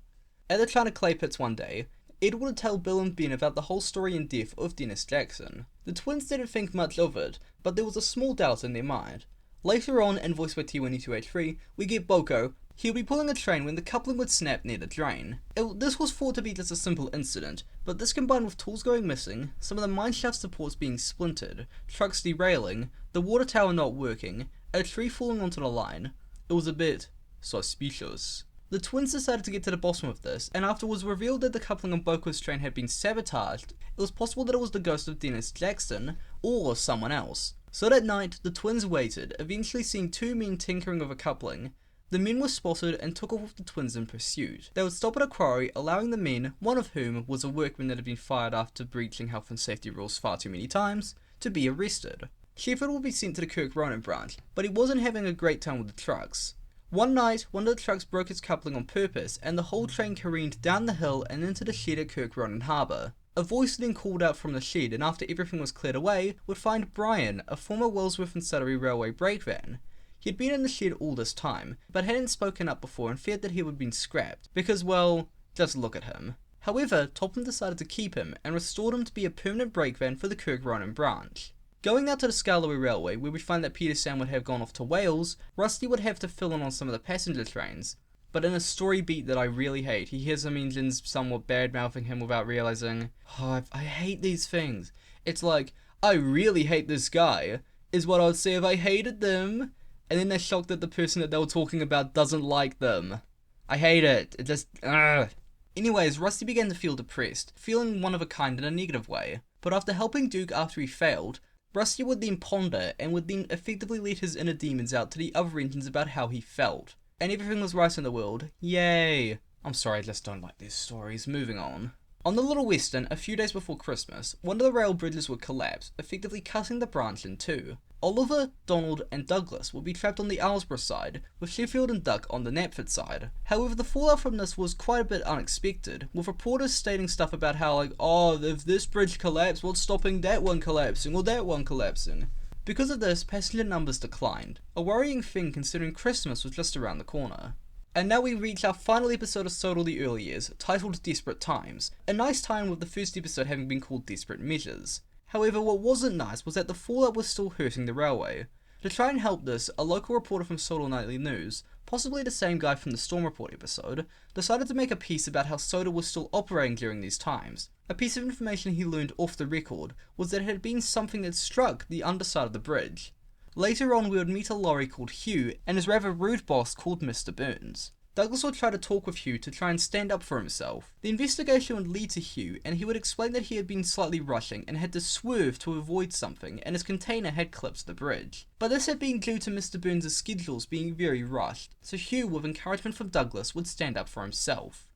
At the China Clay Pits one day, Ed would tell Bill and Ben about the whole story and death of Dennis Jackson. The twins didn't think much of it, but there was a small doubt in their mind. Later on, and voiced by T22H3, we get Boko. He'll be pulling a train when the coupling would snap near the drain. This was thought to be just a simple incident, but this combined with tools going missing, some of the mineshaft supports being splintered, trucks derailing, the water tower not working, a tree falling onto the line, it was a bit suspicious. The twins decided to get to the bottom of this, and after it was revealed that the coupling on Boko's train had been sabotaged, it was possible that it was the ghost of Dennis Jackson, or someone else. So that night, the twins waited, eventually seeing two men tinkering with a coupling. The men were spotted and took off with the twins in pursuit. They would stop at a quarry, allowing the men, one of whom was a workman that had been fired after breaching health and safety rules far too many times, to be arrested. Sheffield would be sent to the Kirk Ronan branch, but he wasn't having a great time with the trucks. One night, one of the trucks broke its coupling on purpose, and the whole train careened down the hill and into the shed at Rowan Harbour. A voice then called out from the shed, and after everything was cleared away, would find Brian, a former Wellsworth and Sudbury Railway brakeman. He had been in the shed all this time, but hadn't spoken up before and feared that he would have been scrapped, because, well, just look at him. However, Topham decided to keep him, and restored him to be a permanent brakeman for the Rowan branch. Going out to the Scarloway Railway, where we find that Peter Sam would have gone off to Wales, Rusty would have to fill in on some of the passenger trains. But in a story beat that I really hate, he hears some engines somewhat bad-mouthing him without realising, oh, I hate these things. It's like, I really hate this guy, is what I would say if I hated them. And then they're shocked that the person that they were talking about doesn't like them. I hate it. It just, ugh. Anyways, Rusty began to feel depressed, feeling one of a kind in a negative way. But after helping Duke after he failed, Rusty would then ponder and would then effectively let his inner demons out to the other engines about how he felt. And everything was right in the world. Yay! I'm sorry, I just don't like these stories. Moving on. On the Little Western, a few days before Christmas, one of the rail bridges would collapse, effectively cutting the branch in two. Oliver, Donald, and Douglas would be trapped on the Owlsborough side, with Sheffield and Duck on the Knapford side. However, the fallout from this was quite a bit unexpected, with reporters stating stuff about how, like, oh, if this bridge collapsed, what's stopping that one collapsing, or that one collapsing? Because of this, passenger numbers declined, a worrying thing considering Christmas was just around the corner. And now we reach our final episode of Sodal the Early Years, titled Desperate Times, a nice tie-in with the first episode having been called Desperate Measures. However, what wasn't nice was that the fallout was still hurting the railway. To try and help this, a local reporter from Sodal Nightly News, possibly the same guy from the Storm Report episode, decided to make a piece about how Sodal was still operating during these times. A piece of information he learned off the record was that it had been something that struck the underside of the bridge. Later on we would meet a lorry called Hugh and his rather rude boss called Mr. Burns. Douglas would try to talk with Hugh to try and stand up for himself. The investigation would lead to Hugh, and he would explain that he had been slightly rushing and had to swerve to avoid something, and his container had clipped the bridge. But this had been due to Mr. Burns' schedules being very rushed, so Hugh, with encouragement from Douglas, would stand up for himself.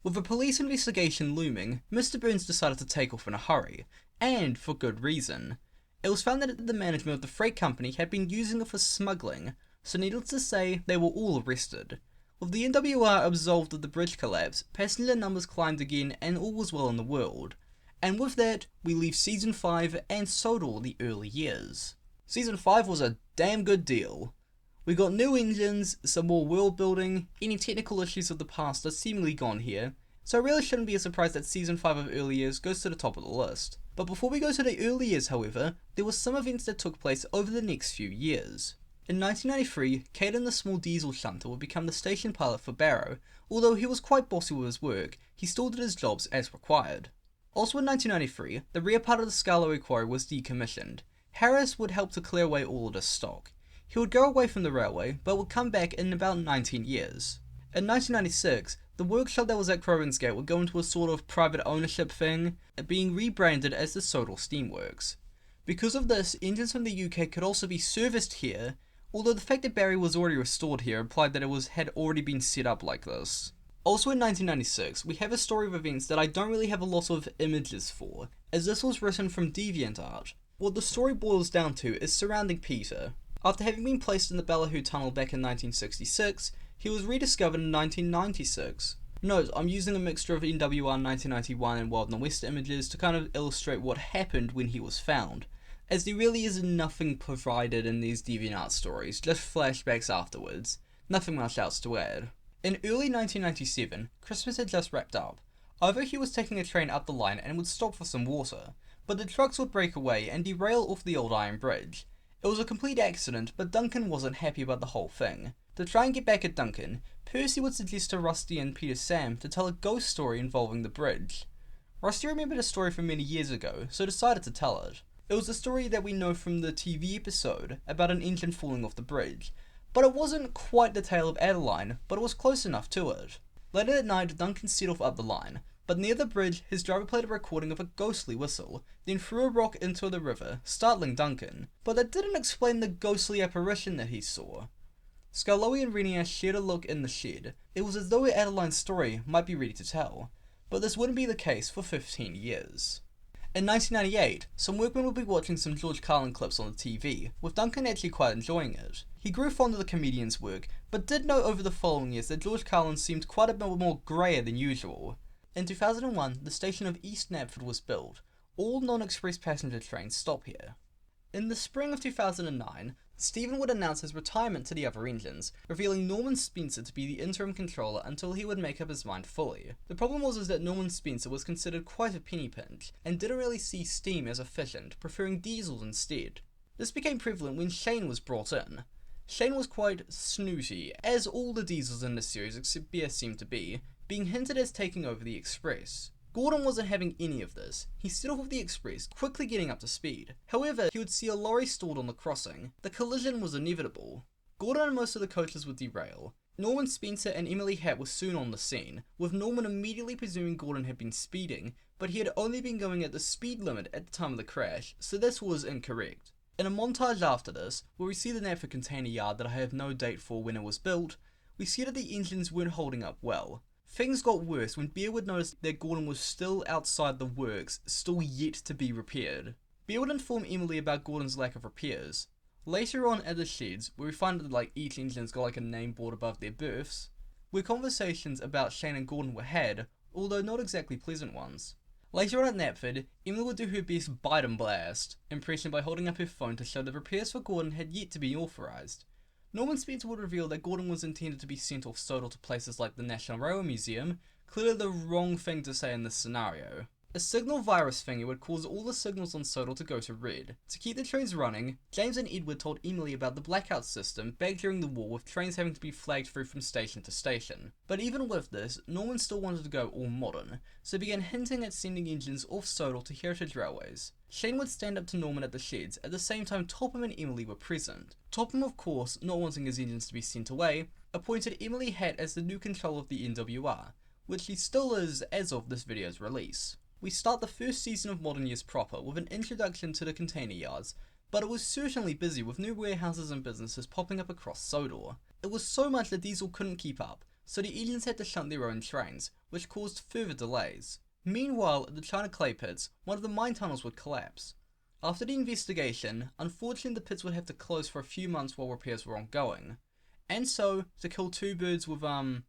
With the police investigation looming, Mr. Burns decided to take off in a hurry, and for good reason. It was found that the management of the freight company had been using it for smuggling, so needless to say, they were all arrested. With the NWR absolved of the bridge collapse, passenger numbers climbed again and all was well in the world. And with that, we leave Season 5 and Sodal the Early Years. Season 5 was a damn good deal. We got new engines, some more world building, any technical issues of the past are seemingly gone here, so it really shouldn't be a surprise that Season 5 of Early Years goes to the top of the list. But before we go to the early years, however, there were some events that took place over the next few years. In 1993, Caden the small diesel shunter would become the station pilot for Barrow. Although he was quite bossy with his work, he still did his jobs as required. Also in 1993, the rear part of the Scarloway quarry was decommissioned. Harris would help to clear away all of this stock. He would go away from the railway, but would come back in about 19 years. In 1996, the workshop that was at Crowens Gate would go into a sort of private ownership thing, being rebranded as the Sodal Steamworks. Because of this, engines from the UK could also be serviced here, although the fact that Barry was already restored here implied that it had already been set up like this. Also in 1996, we have a story of events that I don't really have a lot of images for, as this was written from DeviantArt. What the story boils down to is surrounding Peter. After having been placed in the Ballyhoo Tunnel back in 1966, he was rediscovered in 1996. Note, I'm using a mixture of NWR 1991 and WildnorWester images to kind of illustrate what happened when he was found, as there really is nothing provided in these DeviantArt stories, just flashbacks afterwards. Nothing much else to add. In early 1997, Christmas had just wrapped up. Either he was taking a train up the line and would stop for some water, but the trucks would break away and derail off the old iron bridge. It was a complete accident, but Duncan wasn't happy about the whole thing. To try and get back at Duncan, Percy would suggest to Rusty and Peter Sam to tell a ghost story involving the bridge. Rusty remembered a story from many years ago, so decided to tell it. It was a story that we know from the TV episode about an engine falling off the bridge, but it wasn't quite the tale of Adeline, but it was close enough to it. Later that night, Duncan set off up the line, but near the bridge, his driver played a recording of a ghostly whistle, then threw a rock into the river, startling Duncan, but that didn't explain the ghostly apparition that he saw. Scarloway and Renier shared a look in the shed. It was as though Adeline's story might be ready to tell, but this wouldn't be the case for 15 years. In 1998, some workmen would be watching some George Carlin clips on the TV, with Duncan actually quite enjoying it. He grew fond of the comedian's work, but did note over the following years that George Carlin seemed quite a bit more greyer than usual. In 2001, the station of East Knapford was built. All non-express passenger trains stop here. In the spring of 2009, Stephen would announce his retirement to the other engines, revealing Norman Spencer to be the interim controller until he would make up his mind fully. The problem was that Norman Spencer was considered quite a penny pinch, and didn't really see steam as efficient, preferring diesels instead. This became prevalent when Shane was brought in. Shane was quite snooty, as all the diesels in this series except BS seemed to be, being hinted as taking over the Express. Gordon wasn't having any of this. He set off with the Express, quickly getting up to speed. However, he would see a lorry stalled on the crossing. The collision was inevitable. Gordon and most of the coaches would derail. Norman Spencer and Emily Hatt were soon on the scene, with Norman immediately presuming Gordon had been speeding, but he had only been going at the speed limit at the time of the crash, so this was incorrect. In a montage after this, where we see the Knapford container yard that I have no date for when it was built, we see that the engines weren't holding up well. Things got worse when Bear would notice that Gordon was still outside the works, still yet to be repaired. Bear would inform Emily about Gordon's lack of repairs. Later on at the sheds, where we find that each engine's got a name board above their berths, where conversations about Shane and Gordon were had, although not exactly pleasant ones. Later on at Knapford, Emily would do her best bite and blast impression by holding up her phone to show that repairs for Gordon had yet to be authorised. Norman Spencer would reveal that Gordon was intended to be sent off Sodal to places like the National Railway Museum, clearly the wrong thing to say in this scenario. A signal virus thingy would cause all the signals on Sodal to go to red. To keep the trains running, James and Edward told Emily about the blackout system back during the war with trains having to be flagged through from station to station. But even with this, Norman still wanted to go all modern, so began hinting at sending engines off Sodal to Heritage Railways. Shane would stand up to Norman at the sheds, at the same time Topham and Emily were present. Topham, of course, not wanting his engines to be sent away, appointed Emily Hatt as the new controller of the NWR, which she still is as of this video's release. We start the first season of Modern Years proper with an introduction to the container yards, but it was certainly busy with new warehouses and businesses popping up across Sodor. It was so much that Diesel couldn't keep up, so the engines had to shunt their own trains, which caused further delays. Meanwhile, at the China clay pits, one of the mine tunnels would collapse. After the investigation, unfortunately the pits would have to close for a few months while repairs were ongoing. And so, to kill two birds with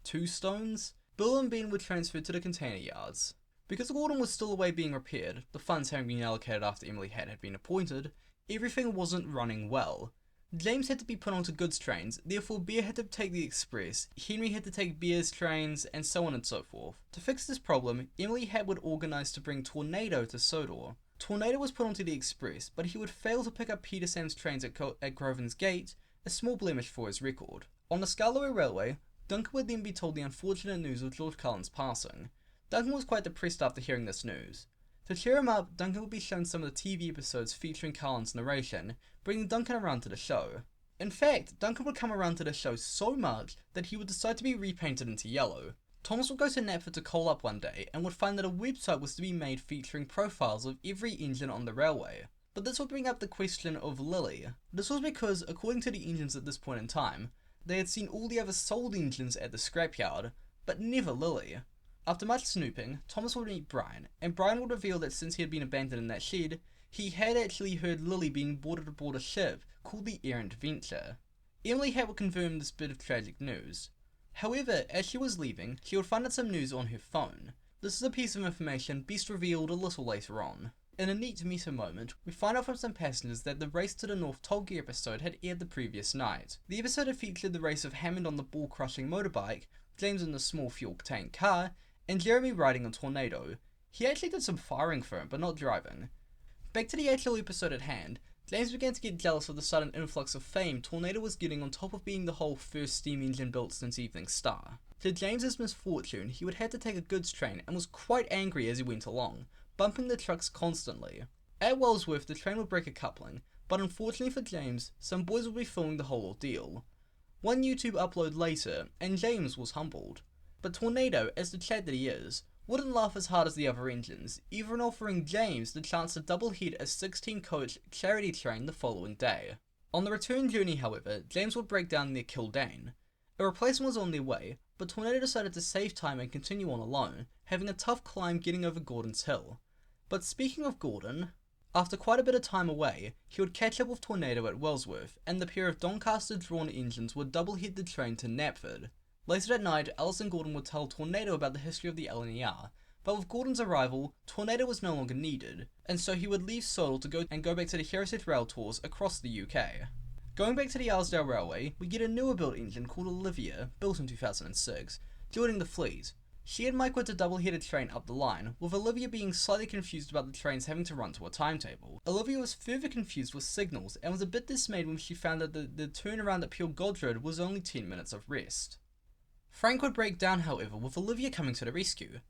two stones, Bill and Ben were transferred to the container yards. Because Gordon was still away being repaired, the funds having been allocated after Emily Hatt had been appointed, everything wasn't running well. James had to be put onto goods trains, therefore Bear had to take the Express, Henry had to take Bear's trains, and so on and so forth. To fix this problem, Emily Hatt would organise to bring Tornado to Sodor. Tornado was put onto the Express, but he would fail to pick up Peter Sam's trains at Grosvenor's Gate, a small blemish for his record. On the Scarloway Railway, Duncan would then be told the unfortunate news of George Carlin's passing. Duncan was quite depressed after hearing this news. To cheer him up, Duncan would be shown some of the TV episodes featuring Carlin's narration, bringing Duncan around to the show. In fact, Duncan would come around to the show so much that he would decide to be repainted into yellow. Thomas would go to Knapford to coal up one day and would find that a website was to be made featuring profiles of every engine on the railway. But this would bring up the question of Lily. This was because, according to the engines at this point in time, they had seen all the other sold engines at the scrapyard, but never Lily. After much snooping, Thomas would meet Brian, and Brian would reveal that since he had been abandoned in that shed, he had actually heard Lily being boarded aboard a ship called the Errant Venture. Emily Hatt would confirm this bit of tragic news. However, as she was leaving, she would find out some news on her phone. This is a piece of information best revealed a little later on. In a neat meta moment, we find out from some passengers that the Race to the North Top Gear episode had aired the previous night. The episode had featured the race of Hammond on the ball-crushing motorbike, James in the small fuel tank car, and Jeremy riding on Tornado. He actually did some firing for him, but not driving. Back to the actual episode at hand, James began to get jealous of the sudden influx of fame Tornado was getting on top of being the whole first steam engine built since Evening Star. To James's misfortune, he would have to take a goods train and was quite angry as he went along, bumping the trucks constantly. At Wellsworth, the train would break a coupling, but unfortunately for James, some boys would be filming the whole ordeal. One YouTube upload later, and James was humbled. But Tornado, as the Chad that he is, wouldn't laugh as hard as the other engines, even offering James the chance to double head a 16-coach charity train the following day. On the return journey, however, James would break down near Kildane. A replacement was on their way, but Tornado decided to save time and continue on alone, having a tough climb getting over Gordon's Hill. But speaking of Gordon, after quite a bit of time away, he would catch up with Tornado at Wellsworth, and the pair of Doncaster drawn engines would double-head the train to Knapford. Later that night, Alice and Gordon would tell Tornado about the history of the LNER, but with Gordon's arrival, Tornado was no longer needed, and so he would leave Sodal to go back to the Heritage Rail tours across the UK. Going back to the Aylesdale Railway, we get a newer built engine called Olivia, built in 2006, joining the fleet. She and Mike were to double-head a train up the line, with Olivia being slightly confused about the trains having to run to a timetable. Olivia was further confused with signals, and was a bit dismayed when she found that the turnaround at Pure Godred was only 10 minutes of rest. Frank would break down, however, with Olivia coming to the rescue.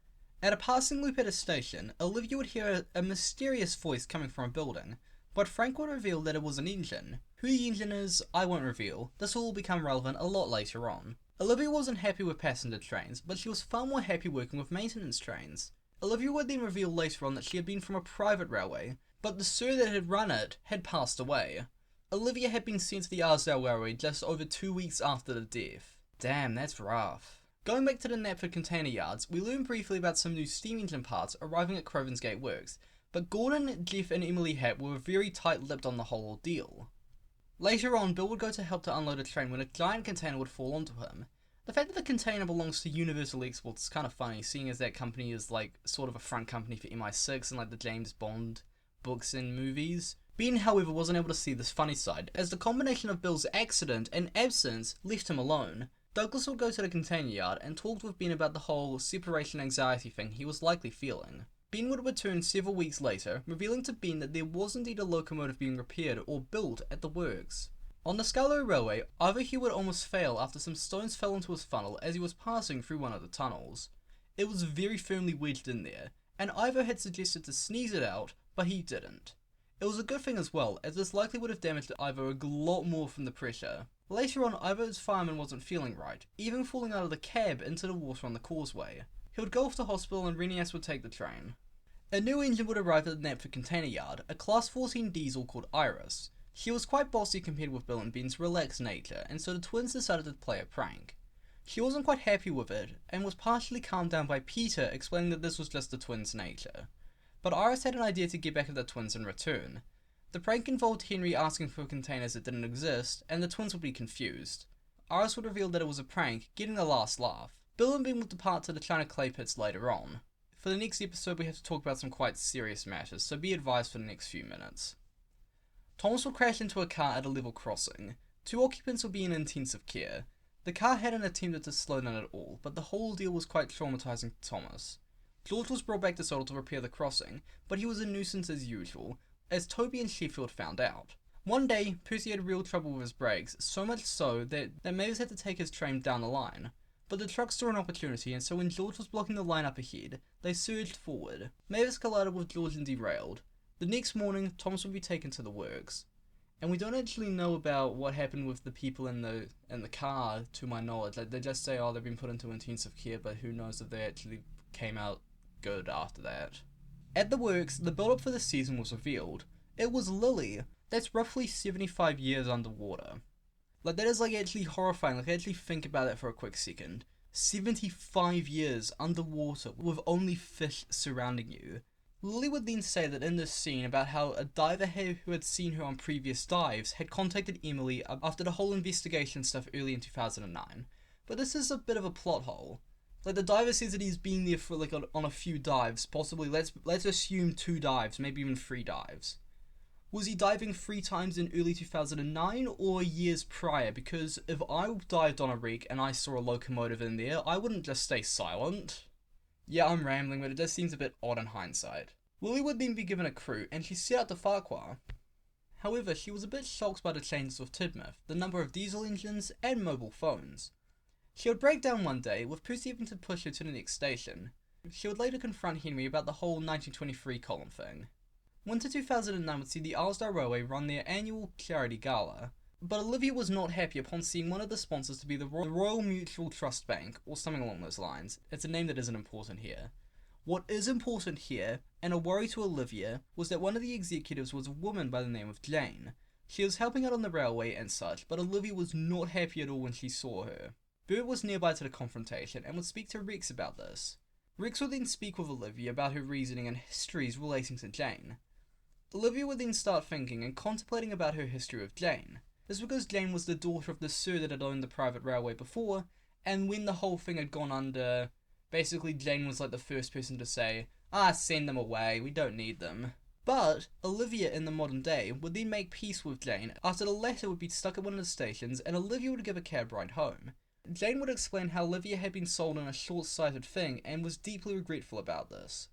At a passing loop at a station, Olivia would hear a mysterious voice coming from a building, but Frank would reveal that it was an engine. Who the engine is, I won't reveal. This will all become relevant a lot later on. Olivia wasn't happy with passenger trains, but she was far more happy working with maintenance trains. Olivia would then reveal later on that she had been from a private railway, but the sir that had run it had passed away. Olivia had been sent to the Aylesdale Railway just over 2 weeks after the death. Damn, that's rough. Going back to the Knapford container yards, we learn briefly about some new steam engine parts arriving at Crovens Gate Works, but Gordon, Jeff and Emily Hatt were very tight-lipped on the whole ordeal. Later on, Bill would go to help to unload a train when a giant container would fall onto him. The fact that the container belongs to Universal Exports is kind of funny, seeing as that company is like sort of a front company for MI6 and like the James Bond books and movies. Ben, however, wasn't able to see this funny side, as the combination of Bill's accident and absence left him alone. Douglas would go to the container yard and talked with Ben about the whole separation anxiety thing he was likely feeling. Ben would return several weeks later, revealing to Ben that there was indeed a locomotive being repaired or built at the works. On the Scarlow Railway, Ivor Hugh would almost fail after some stones fell into his funnel as he was passing through one of the tunnels. It was very firmly wedged in there, and Ivor had suggested to sneeze it out, but he didn't. It was a good thing as well, as this likely would have damaged Ivor a lot more from the pressure. Later on, Ivor's fireman wasn't feeling right, even falling out of the cab into the water on the causeway. He would go off to hospital and Renias would take the train. A new engine would arrive at the Knapford container yard, a Class 14 diesel called Iris. She was quite bossy compared with Bill and Ben's relaxed nature, and so the twins decided to play a prank. She wasn't quite happy with it, and was partially calmed down by Peter explaining that this was just the twins' nature. But Iris had an idea to get back at the twins in return. The prank involved Henry asking for containers that didn't exist, and the twins would be confused. Iris would reveal that it was a prank, getting the last laugh. Bill and Ben would depart to the China clay pits later on. For the next episode we have to talk about some quite serious matters, so be advised for the next few minutes. Thomas would crash into a car at a level crossing. 2 occupants would be in intensive care. The car hadn't attempted to slow down at all, but the whole deal was quite traumatizing to Thomas. George was brought back to Sodal to repair the crossing, but he was a nuisance as usual, as Toby and Sheffield found out. One day, Percy had real trouble with his brakes, so much so that Mavis had to take his train down the line. But the truck saw an opportunity, and so when George was blocking the line up ahead, they surged forward. Mavis collided with George and derailed. The next morning, Thomas would be taken to the works. And we don't actually know about what happened with the people in the car, to my knowledge. Like, they just say, oh, they've been put into intensive care, but who knows if they actually came out good after that. At the works, the build-up for the season was revealed. It was Lily. That's roughly 75 years underwater. Like, that is, like, actually horrifying. Like, actually think about that for a quick second. 75 years underwater with only fish surrounding you. Lily would then say that in this scene about how a diver who had seen her on previous dives had contacted Emily after the whole investigation stuff early in 2009. But this is a bit of a plot hole. Like, the diver says that he's been there for like on a few dives, possibly let's assume 2 dives, maybe even 3 dives. Was he diving 3 times in early 2009 or years prior? Because if I dived on a wreck and I saw a locomotive in there, I wouldn't just stay silent. Yeah, I'm rambling, but it just seems a bit odd in hindsight. Lily would then be given a crew, and she set out to Farquhar. However, she was a bit shocked by the changes with Tidmouth, the number of diesel engines, and mobile phones. She would break down one day, with Percy having to push her to the next station. She would later confront Henry about the whole 1923 column thing. Winter 2009 would see the Aylesdale Railway run their annual charity gala, but Olivia was not happy upon seeing one of the sponsors to be the Royal Mutual Trust Bank, or something along those lines. It's a name that isn't important here. What is important here, and a worry to Olivia, was that one of the executives was a woman by the name of Jane. She was helping out on the railway and such, but Olivia was not happy at all when she saw her. Bert was nearby to the confrontation and would speak to Rex about this. Rex would then speak with Olivia about her reasoning and histories relating to Jane. Olivia would then start thinking and contemplating about her history with Jane. This because Jane was the daughter of the Sir that had owned the private railway before, and when the whole thing had gone under, basically Jane was like the first person to say, send them away, we don't need them. But Olivia in the modern day would then make peace with Jane after the latter would be stuck at one of the stations and Olivia would give a cab ride home. Jane would explain how Olivia had been sold on a short-sighted thing and was deeply regretful about this.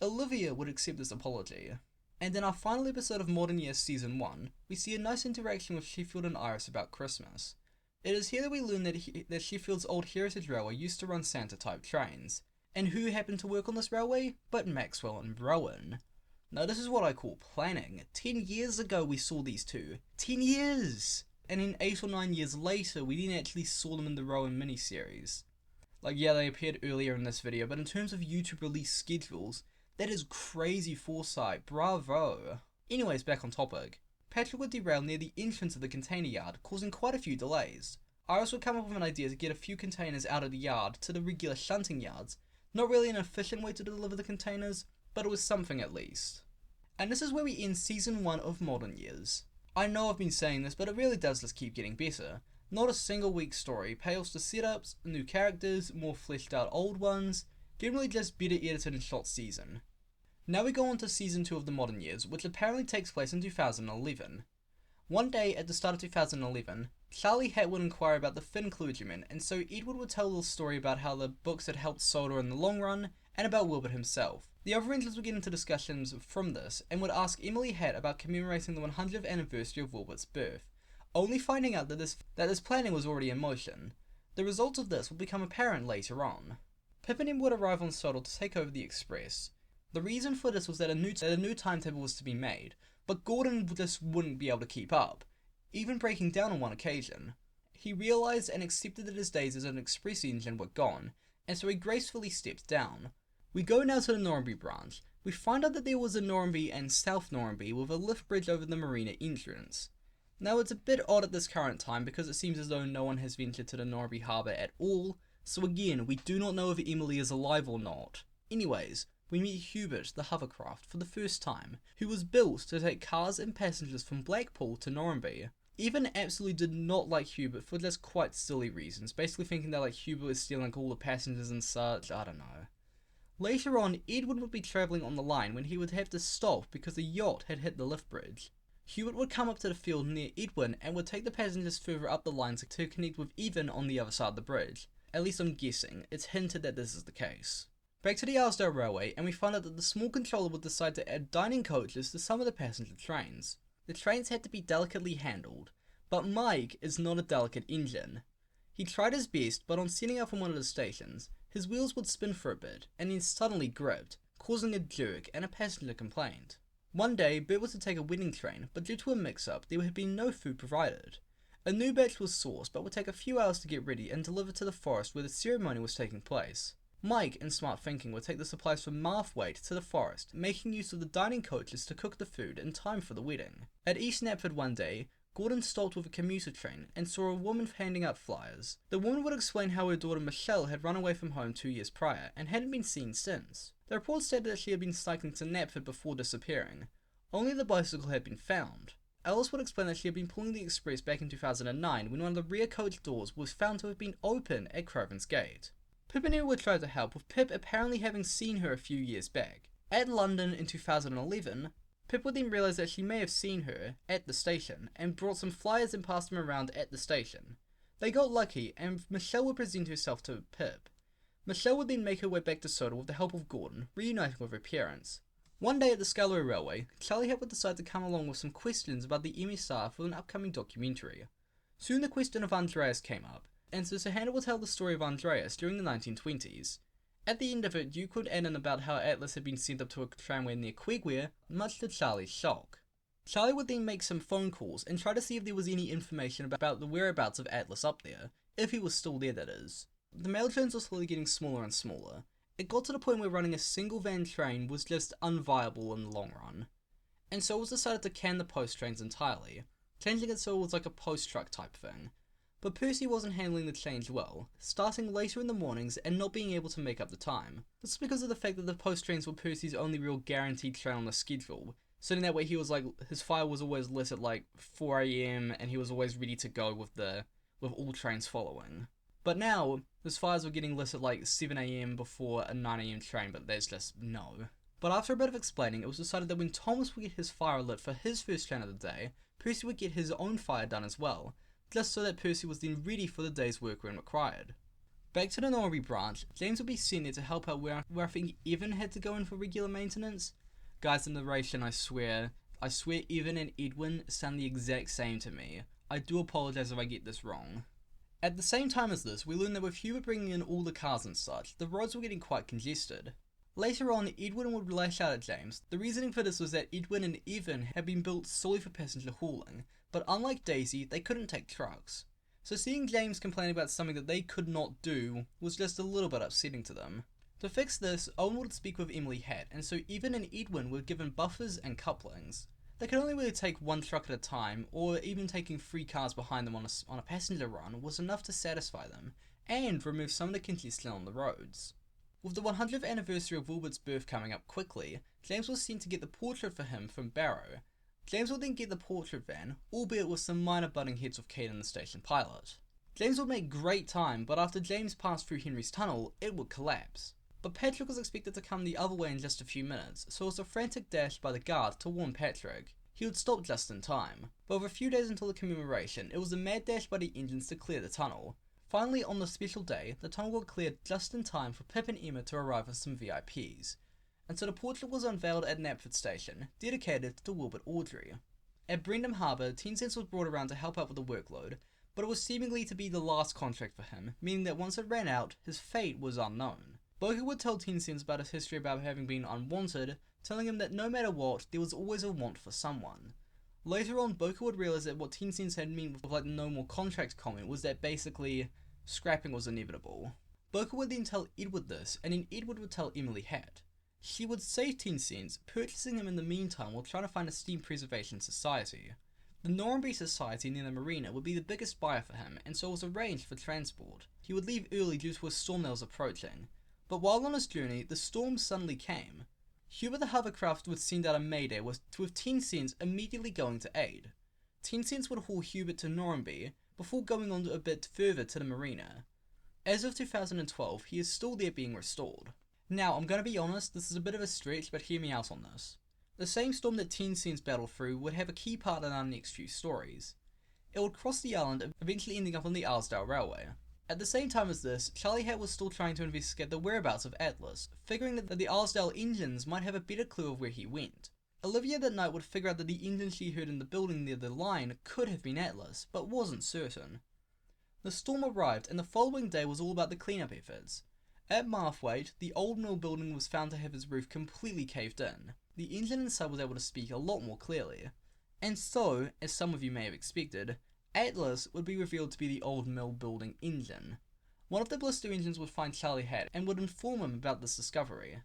Olivia would accept this apology. And in our final episode of Modern Years Season 1, we see a nice interaction with Sheffield and Iris about Christmas. It is here that we learn that Sheffield's old heritage railway used to run Santa-type trains. And who happened to work on this railway? But Maxwell and Rowan. Now this is what I call planning. 10 years ago we saw these two. 10 years! And then 8 or 9 years later we then actually saw them in the Rowan miniseries. Like yeah, they appeared earlier in this video, but in terms of YouTube release schedules, that is crazy foresight, bravo! Anyways, back on topic. Patrick would derail near the entrance of the container yard, causing quite a few delays. Iris would come up with an idea to get a few containers out of the yard to the regular shunting yards. Not really an efficient way to deliver the containers, but it was something at least. And this is where we end Season 1 of Modern Years. I know I've been saying this, but it really does just keep getting better. Not a single weak story, payoffs to setups, new characters, more fleshed out old ones, generally just better edited and shot season. Now we go on to Season 2 of the Modern Years, which apparently takes place in 2011. One day at the start of 2011, Charlie Hat would inquire about the Finn clergyman, and so Edward would tell a little story about how the books had helped Soda in the long run, and about Wilbert himself. The other rangers would get into discussions from this, and would ask Emily Hat about commemorating the 100th anniversary of Wilbert's birth, only finding out that this planning was already in motion. The results of this would become apparent later on. Pip and Em would arrive on Soda to take over the Express. The reason for this was that a new timetable was to be made, but Gordon just wouldn't be able to keep up, even breaking down on one occasion. He realised and accepted that his days as an express engine were gone, and so he gracefully stepped down. We go now to the Norrumby branch. We find out that there was a Norrumby and South Norrumby with a lift bridge over the marina entrance. Now it's a bit odd at this current time because it seems as though no one has ventured to the Norrumby harbour at all, so again we do not know if Emily is alive or not. Anyways, we meet Hubert the hovercraft for the first time, who was built to take cars and passengers from Blackpool to Norrumby. Evan absolutely did not like Hubert for just quite silly reasons, basically thinking that like Hubert was stealing all the passengers and such, I don't know. Later on, Edward would be travelling on the line when he would have to stop because the yacht had hit the lift bridge. Hubert would come up to the field near Edwin and would take the passengers further up the line to connect with Evan on the other side of the bridge. At least I'm guessing, it's hinted that this is the case. Back to the Arsdale Railway, and we find out that the small controller would decide to add dining coaches to some of the passenger trains. The trains had to be delicately handled, but Mike is not a delicate engine. He tried his best, but on setting up from one of the stations, his wheels would spin for a bit, and then suddenly gripped, causing a jerk, and a passenger complained. One day, Bert was to take a wedding train, but due to a mix-up, there had been no food provided. A new batch was sourced, but would take a few hours to get ready and delivered to the forest where the ceremony was taking place. Mike, in smart thinking, would take the supplies from Marthwaite to the forest, making use of the dining coaches to cook the food in time for the wedding. At East Knapford one day, Gordon stopped with a commuter train and saw a woman handing out flyers. The woman would explain how her daughter Michelle had run away from home 2 years prior and hadn't been seen since. The report stated that she had been cycling to Knapford before disappearing. Only the bicycle had been found. Alice would explain that she had been pulling the express back in 2009 when one of the rear coach doors was found to have been open at Craven's Gate. Pip and Emma would try to help, with Pip apparently having seen her a few years back. At London in 2011, Pip would then realise that she may have seen her at the station and brought some flyers and passed them around at the station. They got lucky and Michelle would present herself to Pip. Michelle would then make her way back to Soda with the help of Gordon, reuniting with her parents. One day at the Scullery Railway, Charlie Hat would decide to come along with some questions about the MSR for an upcoming documentary. Soon the question of Andreas came up, and so Sir Hannah would tell the story of Andreas during the 1920s. At the end of it, you could add in about how Atlas had been sent up to a tramway near Quegware, much to Charlie's shock. Charlie would then make some phone calls and try to see if there was any information about the whereabouts of Atlas up there, if he was still there that is. The mail trains were slowly getting smaller and smaller. It got to the point where running a single van train was just unviable in the long run. And so it was decided to can the post trains entirely, changing it so it was like a post truck type thing. But Percy wasn't handling the change well, starting later in the mornings and not being able to make up the time. This is because of the fact that the post trains were Percy's only real guaranteed train on the schedule, so in that way he was like, his fire was always lit at like 4 AM and he was always ready to go with all trains following. But now, his fires were getting lit at like 7 AM before a 9 AM train, but there's just no. But after a bit of explaining, it was decided that when Thomas would get his fire lit for his first train of the day, Percy would get his own fire done as well, just so that Percy was then ready for the day's work when required. Back to the Norbury branch, James would be sent there to help out where I think Evan had to go in for regular maintenance. Guys, the narration, I swear Evan and Edwin sound the exact same to me. I do apologise if I get this wrong. At the same time as this, we learn that with Hubert bringing in all the cars and such, the roads were getting quite congested. Later on, Edwin would lash out at James. The reasoning for this was that Edwin and Evan had been built solely for passenger hauling, but unlike Daisy, they couldn't take trucks. So seeing James complain about something that they could not do was just a little bit upsetting to them. To fix this, Owen would speak with Emily Hatt, and so Evan and Edwin were given buffers and couplings. They could only really take one truck at a time, or even taking 3 cars behind them on a passenger run was enough to satisfy them, and remove some of the congestion on the roads. With the 100th anniversary of Wilbert's birth coming up quickly, James was sent to get the portrait for him from Barrow. James would then get the portrait van, albeit with some minor butting heads with Kate and the station pilot. James would make great time, but after James passed through Henry's tunnel, it would collapse. But Patrick was expected to come the other way in just a few minutes, so it was a frantic dash by the guard to warn Patrick. He would stop just in time. But with a few days until the commemoration, it was a mad dash by the engines to clear the tunnel. Finally, on the special day, the tunnel got cleared just in time for Pip and Emma to arrive with some VIPs. And so the portrait was unveiled at Knapford Station, dedicated to Wilbert Audrey. At Brendam Harbour, 10 Cents was brought around to help out with the workload, but it was seemingly to be the last contract for him, meaning that once it ran out, his fate was unknown. Boker would tell 10 Cents about his history about having been unwanted, telling him that no matter what, there was always a want for someone. Later on, Boker would realise that what 10 Cents had meant with like the no more contract comment was that basically, scrapping was inevitable. Boker would then tell Edward this, and then Edward would tell Emily Hatt. She would save 10 Cents, purchasing him in the meantime while trying to find a steam preservation society. The Norbury Society near the marina would be the biggest buyer for him, and so it was arranged for transport. He would leave early due to a storm that was approaching. But while on his journey, the storm suddenly came. Hubert the hovercraft would send out a mayday with 10 Cents immediately going to aid. 10 Cents would haul Hubert to Norbury before going on a bit further to the marina. As of 2012, he is still there being restored. Now, I'm going to be honest, this is a bit of a stretch, but hear me out on this. The same storm that 10 Cents battled through would have a key part in our next few stories. It would cross the island, eventually ending up on the Aylesdale Railway. At the same time as this, Charlie Hatt was still trying to investigate the whereabouts of Atlas, figuring that the Aylesdale engines might have a better clue of where he went. Olivia that night would figure out that the engine she heard in the building near the line could have been Atlas, but wasn't certain. The storm arrived, and the following day was all about the cleanup efforts. At Marthwaite, the old mill building was found to have its roof completely caved in. The engine inside was able to speak a lot more clearly. And so, as some of you may have expected, Atlas would be revealed to be the old mill building engine. One of the blister engines would find Charlie Hatt and would inform him about this discovery.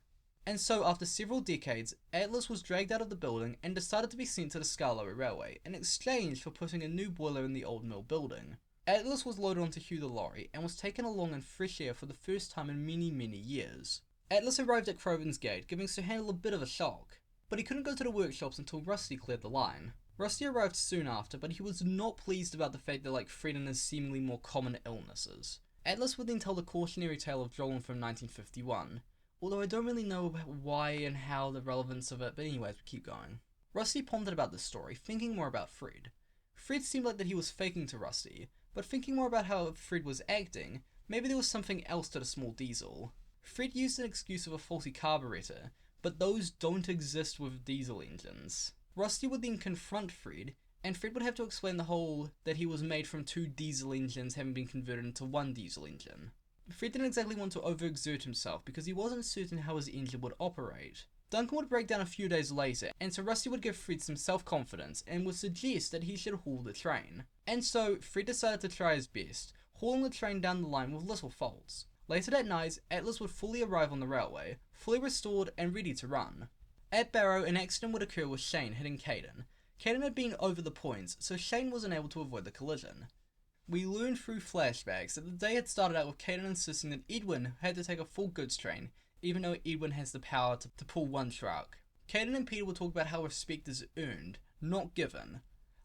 And so after several decades, Atlas was dragged out of the building and decided to be sent to the Scarlow Railway in exchange for putting a new boiler in the old mill building. Atlas was loaded onto Hugh the lorry and was taken along in fresh air for the first time in many years. Atlas arrived at Crovan's Gate, giving Sir Handel a bit of a shock, but he couldn't go to the workshops until Rusty cleared the line. Rusty arrived soon after, but he was not pleased about the fact that Fred and his seemingly more common illnesses. Atlas would then tell the cautionary tale of Rowan from 1951, although I don't really know about why and how the relevance of it, but anyways, we keep going. Rusty pondered about this story, thinking more about Fred. Fred seemed like that he was faking to Rusty, but thinking more about how Fred was acting, maybe there was something else to the small diesel. Fred used an excuse of a faulty carburetor, but those don't exist with diesel engines. Rusty would then confront Fred, and Fred would have to explain the whole that he was made from 2 diesel engines having been converted into 1 diesel engine. Fred didn't exactly want to overexert himself because he wasn't certain how his engine would operate. Duncan would break down a few days later, and so Rusty would give Fred some self-confidence and would suggest that he should haul the train. And so Fred decided to try his best, hauling the train down the line with little faults. Later that night, Atlas would fully arrive on the railway, fully restored and ready to run. At Barrow, an accident would occur with Shane hitting Caden. Caden had been over the points, so Shane wasn't able to avoid the collision. We learned through flashbacks that the day had started out with Caden insisting that Edwin had to take a full goods train, even though Edwin has the power to pull one truck. Caden and Peter would talk about how respect is earned, not given.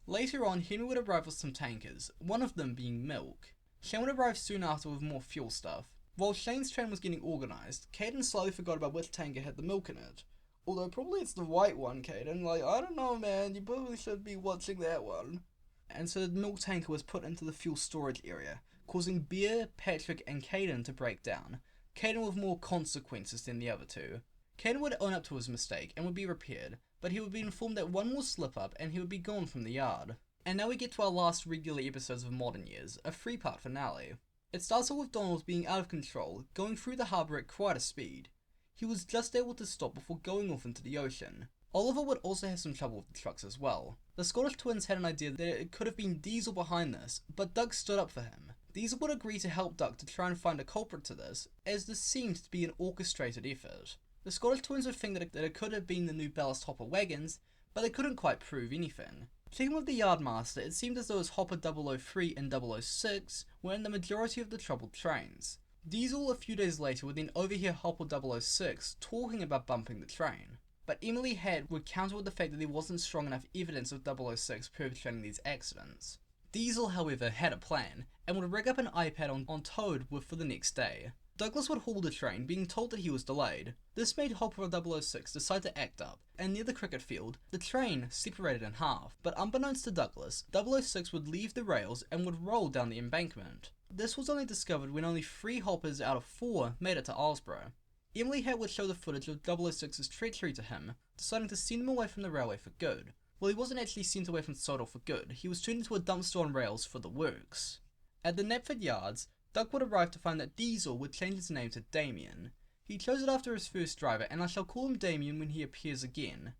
Later on, Henry would arrive with some tankers, one of them being milk. Shane would arrive soon after with more fuel stuff. While Shane's train was getting organised, Caden slightly forgot about which tanker had the milk in it. Although probably it's the white one, Caden, I don't know man, you probably should be watching that one. And so the milk tanker was put into the fuel storage area, causing Bear, Patrick and Caden to break down. Caden with more consequences than the other two. Caden would own up to his mistake and would be repaired, but he would be informed that one more slip up and he would be gone from the yard. And now we get to our last regular episodes of Modern Years, a 3-part finale. It starts off with Donald being out of control, going through the harbour at quite a speed. He was just able to stop before going off into the ocean. Oliver would also have some trouble with the trucks as well. The Scottish twins had an idea that it could have been Diesel behind this, but Doug stood up for him. Diesel would agree to help Doug to try and find a culprit to this, as this seemed to be an orchestrated effort. The Scottish twins would think that it could have been the new ballast hopper wagons, but they couldn't quite prove anything. Checking with the yardmaster, it seemed as though his Hopper 003 and 006 were in the majority of the troubled trains. Diesel a few days later would then overhear Hopper 006 talking about bumping the train. But Emily Head would counter with the fact that there wasn't strong enough evidence of 006 perpetrating these accidents. Diesel, however, had a plan, and would rig up an iPad on Toad for the next day. Douglas would haul the train, being told that he was delayed. This made Hopper 006 decide to act up, and near the cricket field, the train separated in half. But unbeknownst to Douglas, 006 would leave the rails and would roll down the embankment. This was only discovered when only 3 hoppers out of 4 made it to Islesborough. Emily Hatt would show the footage of 006's treachery to him, deciding to send him away from the railway for good. Well, he wasn't actually sent away from Sodal for good, he was turned into a dumpster on rails for the works. At the Knapford Yards, Doug would arrive to find that Diesel would change his name to Damien. He chose it after his first driver, and I shall call him Damien when he appears again.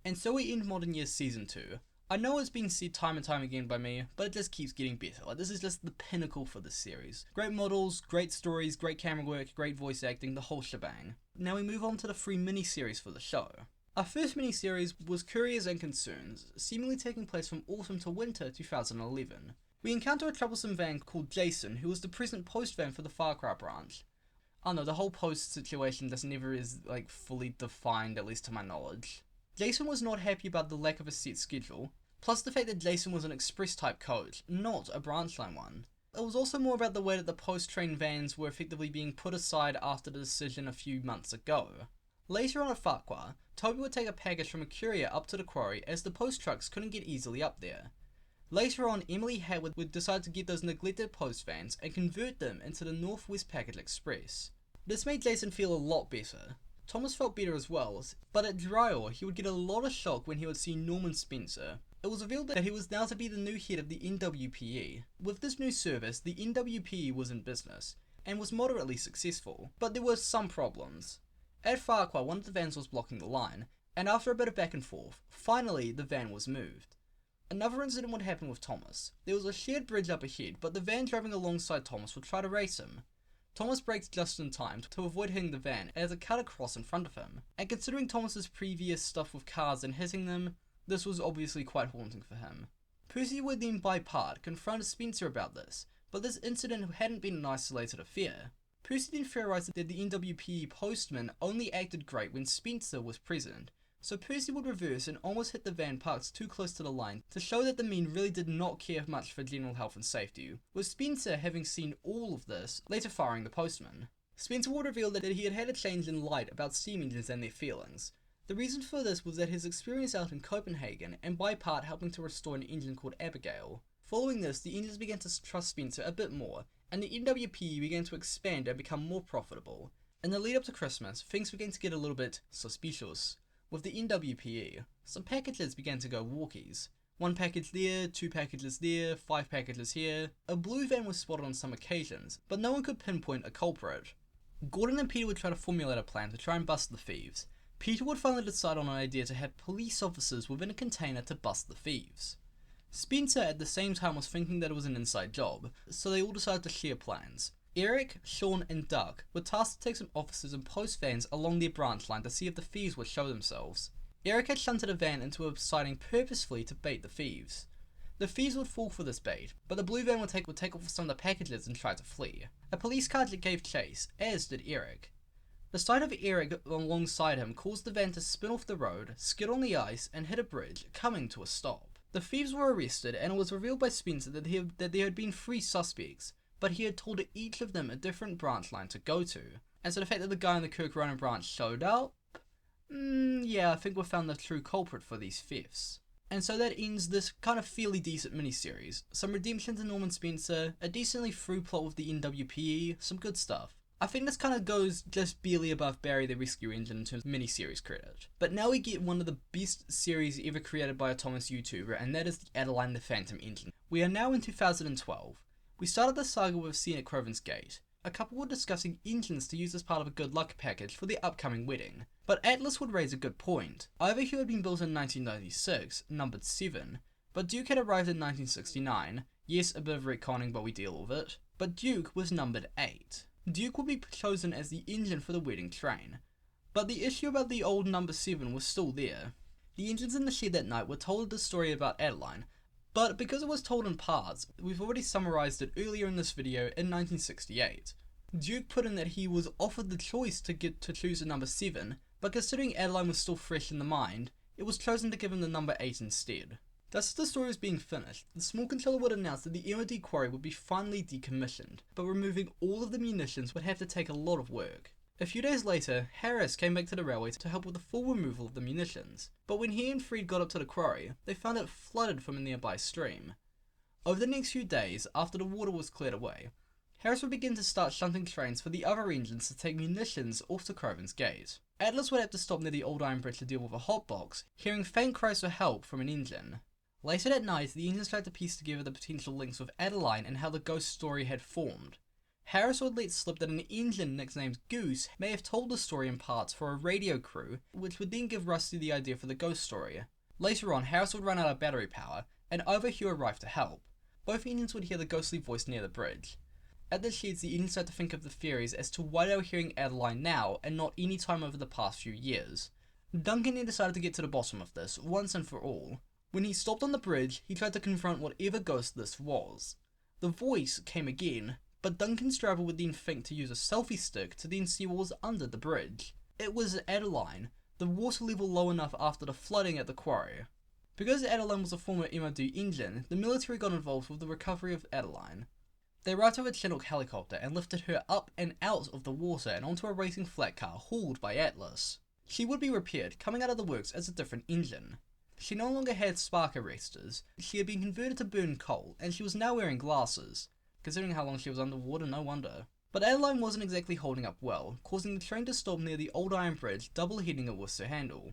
And so we end Modern Years Season 2. I know it's been said time and time again by me, but it just keeps getting better. This is just the pinnacle for this series. Great models, great stories, great camera work, great voice acting, the whole shebang. Now we move on to the 3 mini-series for the show. Our first mini-series was Couriers and Concerns, seemingly taking place from autumn to winter 2011. We encounter a troublesome van called Jason, who was the present post van for the Far Cry branch. I don't know, the whole post situation just never is fully defined, at least to my knowledge. Jason was not happy about the lack of a set schedule, plus the fact that Jason was an express type coach, not a branch line one. It was also more about the way that the post train vans were effectively being put aside after the decision a few months ago. Later on at Farquhar, Toby would take a package from a courier up to the quarry as the post trucks couldn't get easily up there. Later on, Emily Howard would decide to get those neglected post vans and convert them into the Northwest Package Express. This made Jason feel a lot better. Thomas felt better as well, but at Dryor he would get a lot of shock when he would see Norman Spencer. It was revealed that he was now to be the new head of the NWPE. With this new service, the NWPE was in business, and was moderately successful, but there were some problems. At Farquhar, one of the vans was blocking the line, and after a bit of back and forth, finally the van was moved. Another incident would happen with Thomas. There was a shared bridge up ahead, but the van driving alongside Thomas would try to race him. Thomas braked just in time to avoid hitting the van as it cut across in front of him, and considering Thomas's previous stuff with cars and hitting them, this was obviously quite haunting for him. Percy would then by part confront Spencer about this, but this incident hadn't been an isolated affair. Percy then theorised that the NWPE postman only acted great when Spencer was present, so Percy would reverse and almost hit the van parked too close to the line to show that the men really did not care much for general health and safety, with Spencer having seen all of this, later firing the postman. Spencer would reveal that he had had a change in light about steam engines and their feelings. The reason for this was that his experience out in Copenhagen, and by part helping to restore an engine called Abigail. Following this, the engines began to trust Spencer a bit more, and the NWPE began to expand and become more profitable. In the lead up to Christmas, things began to get a little bit suspicious. With the NWPE, some packages began to go walkies. 1 package there, 2 packages there, 5 packages here. A blue van was spotted on some occasions, but no one could pinpoint a culprit. Gordon and Peter would try to formulate a plan to try and bust the thieves. Peter would finally decide on an idea to have police officers within a container to bust the thieves. Spencer at the same time was thinking that it was an inside job, so they all decided to share plans. Eric, Sean and Doug were tasked to take some officers and post vans along their branch line to see if the thieves would show themselves. Eric had shunted a van into a siding purposefully to bait the thieves. The thieves would fall for this bait, but the blue van would take off some of the packages and try to flee. A police car gave chase, as did Eric. The sight of Eric alongside him caused the van to spin off the road, skid on the ice, and hit a bridge, coming to a stop. The thieves were arrested, and it was revealed by Spencer that there had been 3 suspects, but he had told each of them a different branch line to go to. And so the fact that the guy in the Kirk Ronan branch showed up, yeah, I think we found the true culprit for these thefts. And so that ends this kind of fairly decent miniseries. Some redemption to Norman Spencer, a decently through plot with the NWPE, some good stuff. I think this kind of goes just barely above Barry the Rescue Engine in terms of miniseries credit. But now we get one of the best series ever created by a Thomas YouTuber, and that is the Adeline the Phantom Engine. We are now in 2012. We started the saga with a scene at Crovan's Gate. A couple were discussing engines to use as part of a good luck package for their upcoming wedding. But Atlas would raise a good point. Ivanhoe had been built in 1996, numbered 7, but Duke had arrived in 1969. Yes, a bit of retconning, but we deal with it. But Duke was numbered 8. Duke would be chosen as the engine for the wedding train. But the issue about the old number 7 was still there. The engines in the shed that night were told the story about Adeline, but because it was told in parts, we've already summarized it earlier in this video in 1968. Duke put in that he was offered the choice to choose a number 7, but considering Adeline was still fresh in the mind, it was chosen to give him the number 8 instead. Thus as the story was being finished, the small controller would announce that the MOD quarry would be finally decommissioned, but removing all of the munitions would have to take a lot of work. A few days later, Harris came back to the railway to help with the full removal of the munitions, but when he and Fred got up to the quarry, they found it flooded from a nearby stream. Over the next few days, after the water was cleared away, Harris would begin to start shunting trains for the other engines to take munitions off to Crovan's Gate. Atlas would have to stop near the Old Iron Bridge to deal with a hotbox, hearing faint cries for help from an engine. Later that night, the engines tried to piece together the potential links with Adeline and how the ghost story had formed. Harris would let slip that an engine nicknamed Goose may have told the story in parts for a radio crew, which would then give Rusty the idea for the ghost story. Later on, Harris would run out of battery power, and Ivanhoe arrived to help. Both engines would hear the ghostly voice near the bridge. At the sheds, the engines started to think of the theories as to why they were hearing Adeline now and not any time over the past few years. Duncan then decided to get to the bottom of this, once and for all. When he stopped on the bridge, he tried to confront whatever ghost this was. The voice came again, but Duncan's driver would then think to use a selfie stick to then see what was under the bridge. It was Adeline, the water level low enough after the flooding at the quarry. Because Adeline was a former MOD engine, the military got involved with the recovery of Adeline. They arrived with a Chinook helicopter and lifted her up and out of the water and onto a racing flat car hauled by Atlas. She would be repaired, coming out of the works as a different engine. She no longer had spark arresters, she had been converted to burn coal, and she was now wearing glasses. Considering how long she was underwater, no wonder. But Adeline wasn't exactly holding up well, causing the train to stop near the Old Iron Bridge, double-heading it with her handle.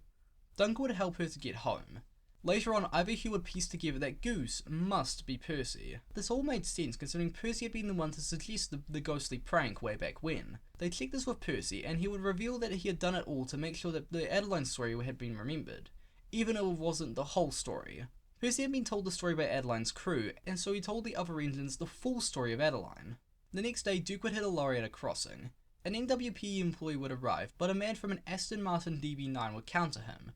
Duncan would help her to get home. Later on, Ivanhoe would piece together that Goose must be Percy. This all made sense considering Percy had been the one to suggest the ghostly prank way back when. They checked this with Percy, and he would reveal that he had done it all to make sure that the Adeline story had been remembered, even though it wasn't the whole story. Percy had been told the story by Adeline's crew, and so he told the other engines the full story of Adeline. The next day, Duke would hit a lorry at a crossing. An NWPE employee would arrive, but a man from an Aston Martin DB9 would counter him.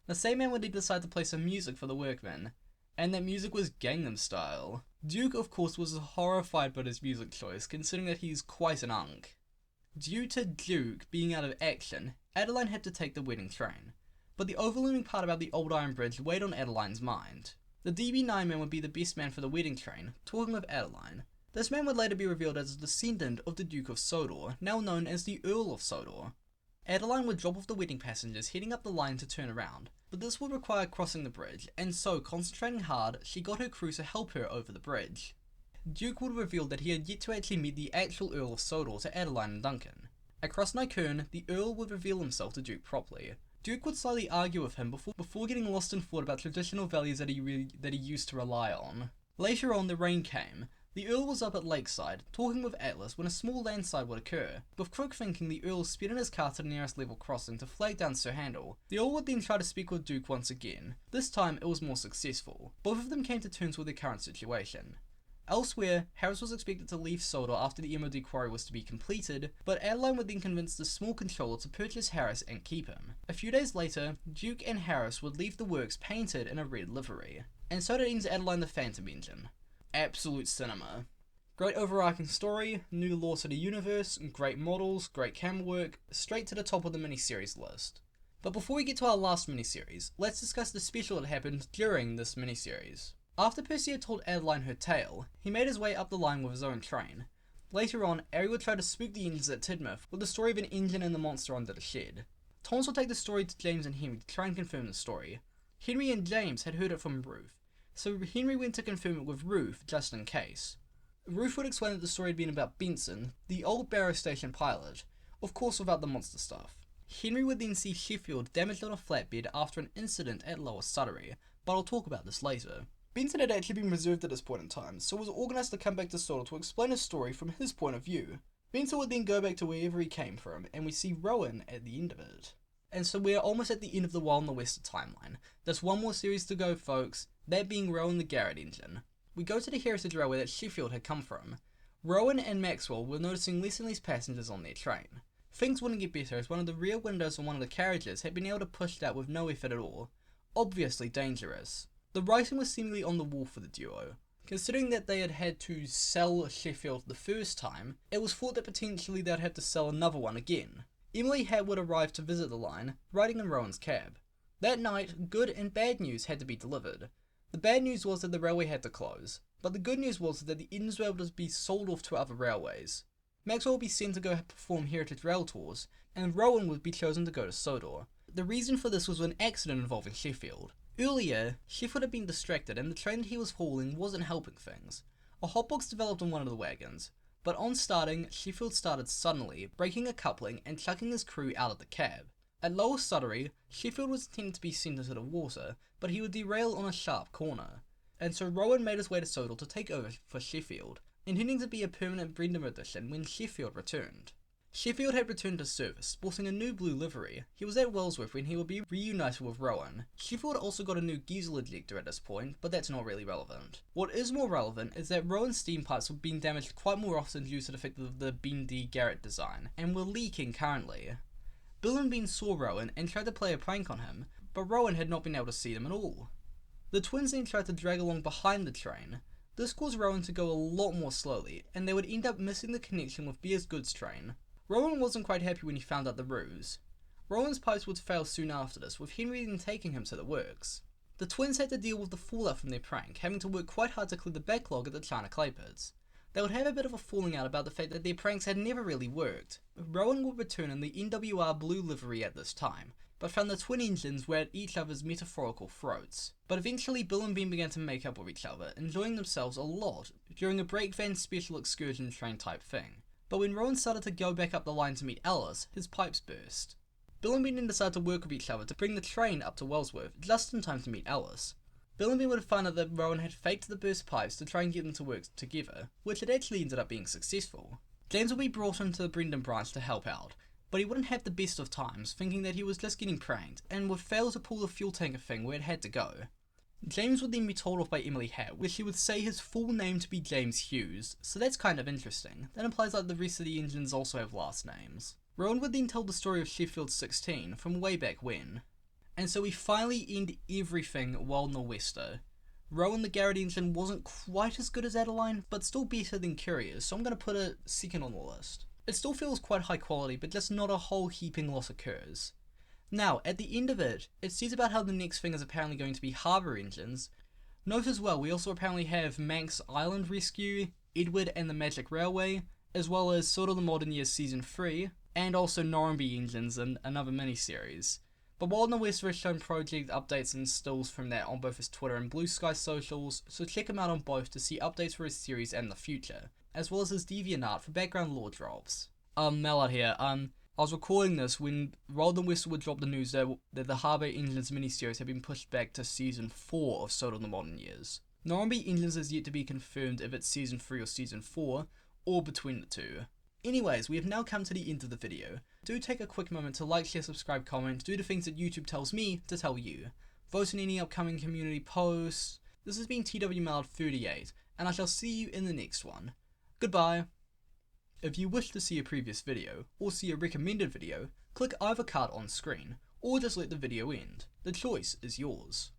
The same man would then decide to play some music for the workmen, and that music was Gangnam Style. Duke, of course, was horrified by his music choice, considering that he's quite an unk. Due to Duke being out of action, Adeline had to take the wedding train. But the overlooming part about the Old Iron Bridge weighed on Adeline's mind. The DB9 man would be the best man for the wedding train, talking with Adeline. This man would later be revealed as a descendant of the Duke of Sodor, now known as the Earl of Sodor. Adeline would drop off the wedding passengers heading up the line to turn around, but this would require crossing the bridge, and so, concentrating hard, she got her crew to help her over the bridge. Duke would reveal that he had yet to actually meet the actual Earl of Sodor to Adeline and Duncan. Across Nykern, the Earl would reveal himself to Duke properly. Duke would slightly argue with him before getting lost in thought about traditional values that he used to rely on. Later on, the rain came. The Earl was up at Lakeside, talking with Atlas when a small landslide would occur. With Crook thinking, the Earl sped in his car to the nearest level crossing to flag down Sir Handel. The Earl would then try to speak with Duke once again. This time, it was more successful. Both of them came to terms with their current situation. Elsewhere, Harris was expected to leave Sodor after the MOD quarry was to be completed, but Adeline would then convince the small controller to purchase Harris and keep him. A few days later, Duke and Harris would leave the works painted in a red livery. and so did ends Adeline the Phantom Engine. Absolute cinema. Great overarching story, new lore to the universe, great models, great camera work, straight to the top of the miniseries list. But before we get to our last miniseries, let's discuss the special that happened during this miniseries. After Percy had told Adeline her tale, he made his way up the line with his own train. Later on, Ari would try to spook the engines at Tidmouth with the story of an engine and the monster under the shed. Thomas would take the story to James and Henry to try and confirm the story. Henry and James had heard it from Ruth, so Henry went to confirm it with Ruth just in case. Ruth would explain that the story had been about Benson, the old Barrow Station pilot, of course without the monster stuff. Henry would then see Sheffield damaged on a flatbed after an incident at Lower Suttery, but I'll talk about this later. Benson had actually been reserved at this point in time, so was organised to come back to Sodor to explain his story from his point of view. Benson would then go back to wherever he came from, and we see Rowan at the end of it. And so we're almost at the end of the WildnorWester timeline. There's one more series to go, folks, that being Rowan the Garratt engine. We go to the Heritage Railway that Sheffield had come from. Rowan and Maxwell were noticing less and less passengers on their train. Things wouldn't get better as one of the rear windows on one of the carriages had been able to push out with no effort at all. Obviously dangerous. The writing was seemingly on the wall for the duo. Considering that they had had to sell Sheffield the first time, it was thought that potentially they'd have to sell another one again. Emily Hatwood arrived to visit the line, riding in Rowan's cab. That night, good and bad news had to be delivered. The bad news was that the railway had to close, but the good news was that the engines were able to be sold off to other railways. Maxwell would be sent to go perform Heritage Rail tours, and Rowan would be chosen to go to Sodor. The reason for this was an accident involving Sheffield. Earlier, Sheffield had been distracted and the train that he was hauling wasn't helping things. A hotbox developed on one of the wagons, but on starting, Sheffield started suddenly, breaking a coupling and chucking his crew out of the cab. At Lower Suttery, Sheffield was intended to be sent into the water, but he would derail on a sharp corner. And so Rowan made his way to Sodor to take over for Sheffield, intending to be a permanent Brendan addition when Sheffield returned. Sheffield had returned to service, sporting a new blue livery. He was at Wellsworth when he would be reunited with Rowan. Sheffield also got a new diesel ejector at this point, but that's not really relevant. What is more relevant is that Rowan's steam pipes were being damaged quite more often due to the fact of the bendy Garratt design, and were leaking currently. Bill and Ben saw Rowan and tried to play a prank on him, but Rowan had not been able to see them at all. The twins then tried to drag along behind the train. This caused Rowan to go a lot more slowly, and they would end up missing the connection with Beer's goods train. Rowan wasn't quite happy when he found out the ruse. Rowan's pipes would fail soon after this, with Henry then taking him to the works. The twins had to deal with the fallout from their prank, having to work quite hard to clear the backlog at the China clay pits. They would have a bit of a falling out about the fact that their pranks had never really worked. Rowan would return in the NWR blue livery at this time, but found the twin engines were at each other's metaphorical throats. But eventually Bill and Ben began to make up with each other, enjoying themselves a lot during a break van special excursion train type thing. But when Rowan started to go back up the line to meet Alice, his pipes burst. Bill and Ben then decided to work with each other to bring the train up to Wellsworth, just in time to meet Alice. Bill and Ben would find out that Rowan had faked the burst pipes to try and get them to work together, which had actually ended up being successful. James would be brought into the Brendan branch to help out, but he wouldn't have the best of times, thinking that he was just getting pranked, and would fail to pull the fuel tanker thing where it had to go. James would then be told off by Emily Hatwood, where she would say his full name to be James Hughes, so that's kind of interesting. That implies that the rest of the engines also have last names. Rowan would then tell the story of Sheffield 16 from way back when. And so we finally end everything WildnorWester. Rowan the Garratt engine wasn't quite as good as Adeline, but still better than Couriers, so I'm going to put it second on the list. It still feels quite high quality, but just not a whole heaping loss occurs. Now, at the end of it, it says about how the next thing is apparently going to be harbour engines. Note as well, we also apparently have Manx Island Rescue, Edward and the Magic Railway, as well as Sort of the Modern Years Season 3, and also Norrumby engines and another mini-series. But WildnorWester has shown project updates and stills from that on both his Twitter and Blue Sky socials, so check him out on both to see updates for his series and the future, as well as his DeviantArt for background lore drops. Mallard here, I was recording this when WildnorWester would drop the news that the Harbour Engines miniseries had been pushed back to Season 4 of Sort of the Modern Years. Norrumby Engines is yet to be confirmed if it's Season 3 or Season 4, or between the two. Anyways, we have now come to the end of the video. Do take a quick moment to like, share, subscribe, comment, do the things that YouTube tells me to tell you. Vote in any upcoming community posts. This has been TWMallard38, and I shall see you in the next one. Goodbye. If you wish to see a previous video, or see a recommended video, click either card on screen, or just let the video end. The choice is yours.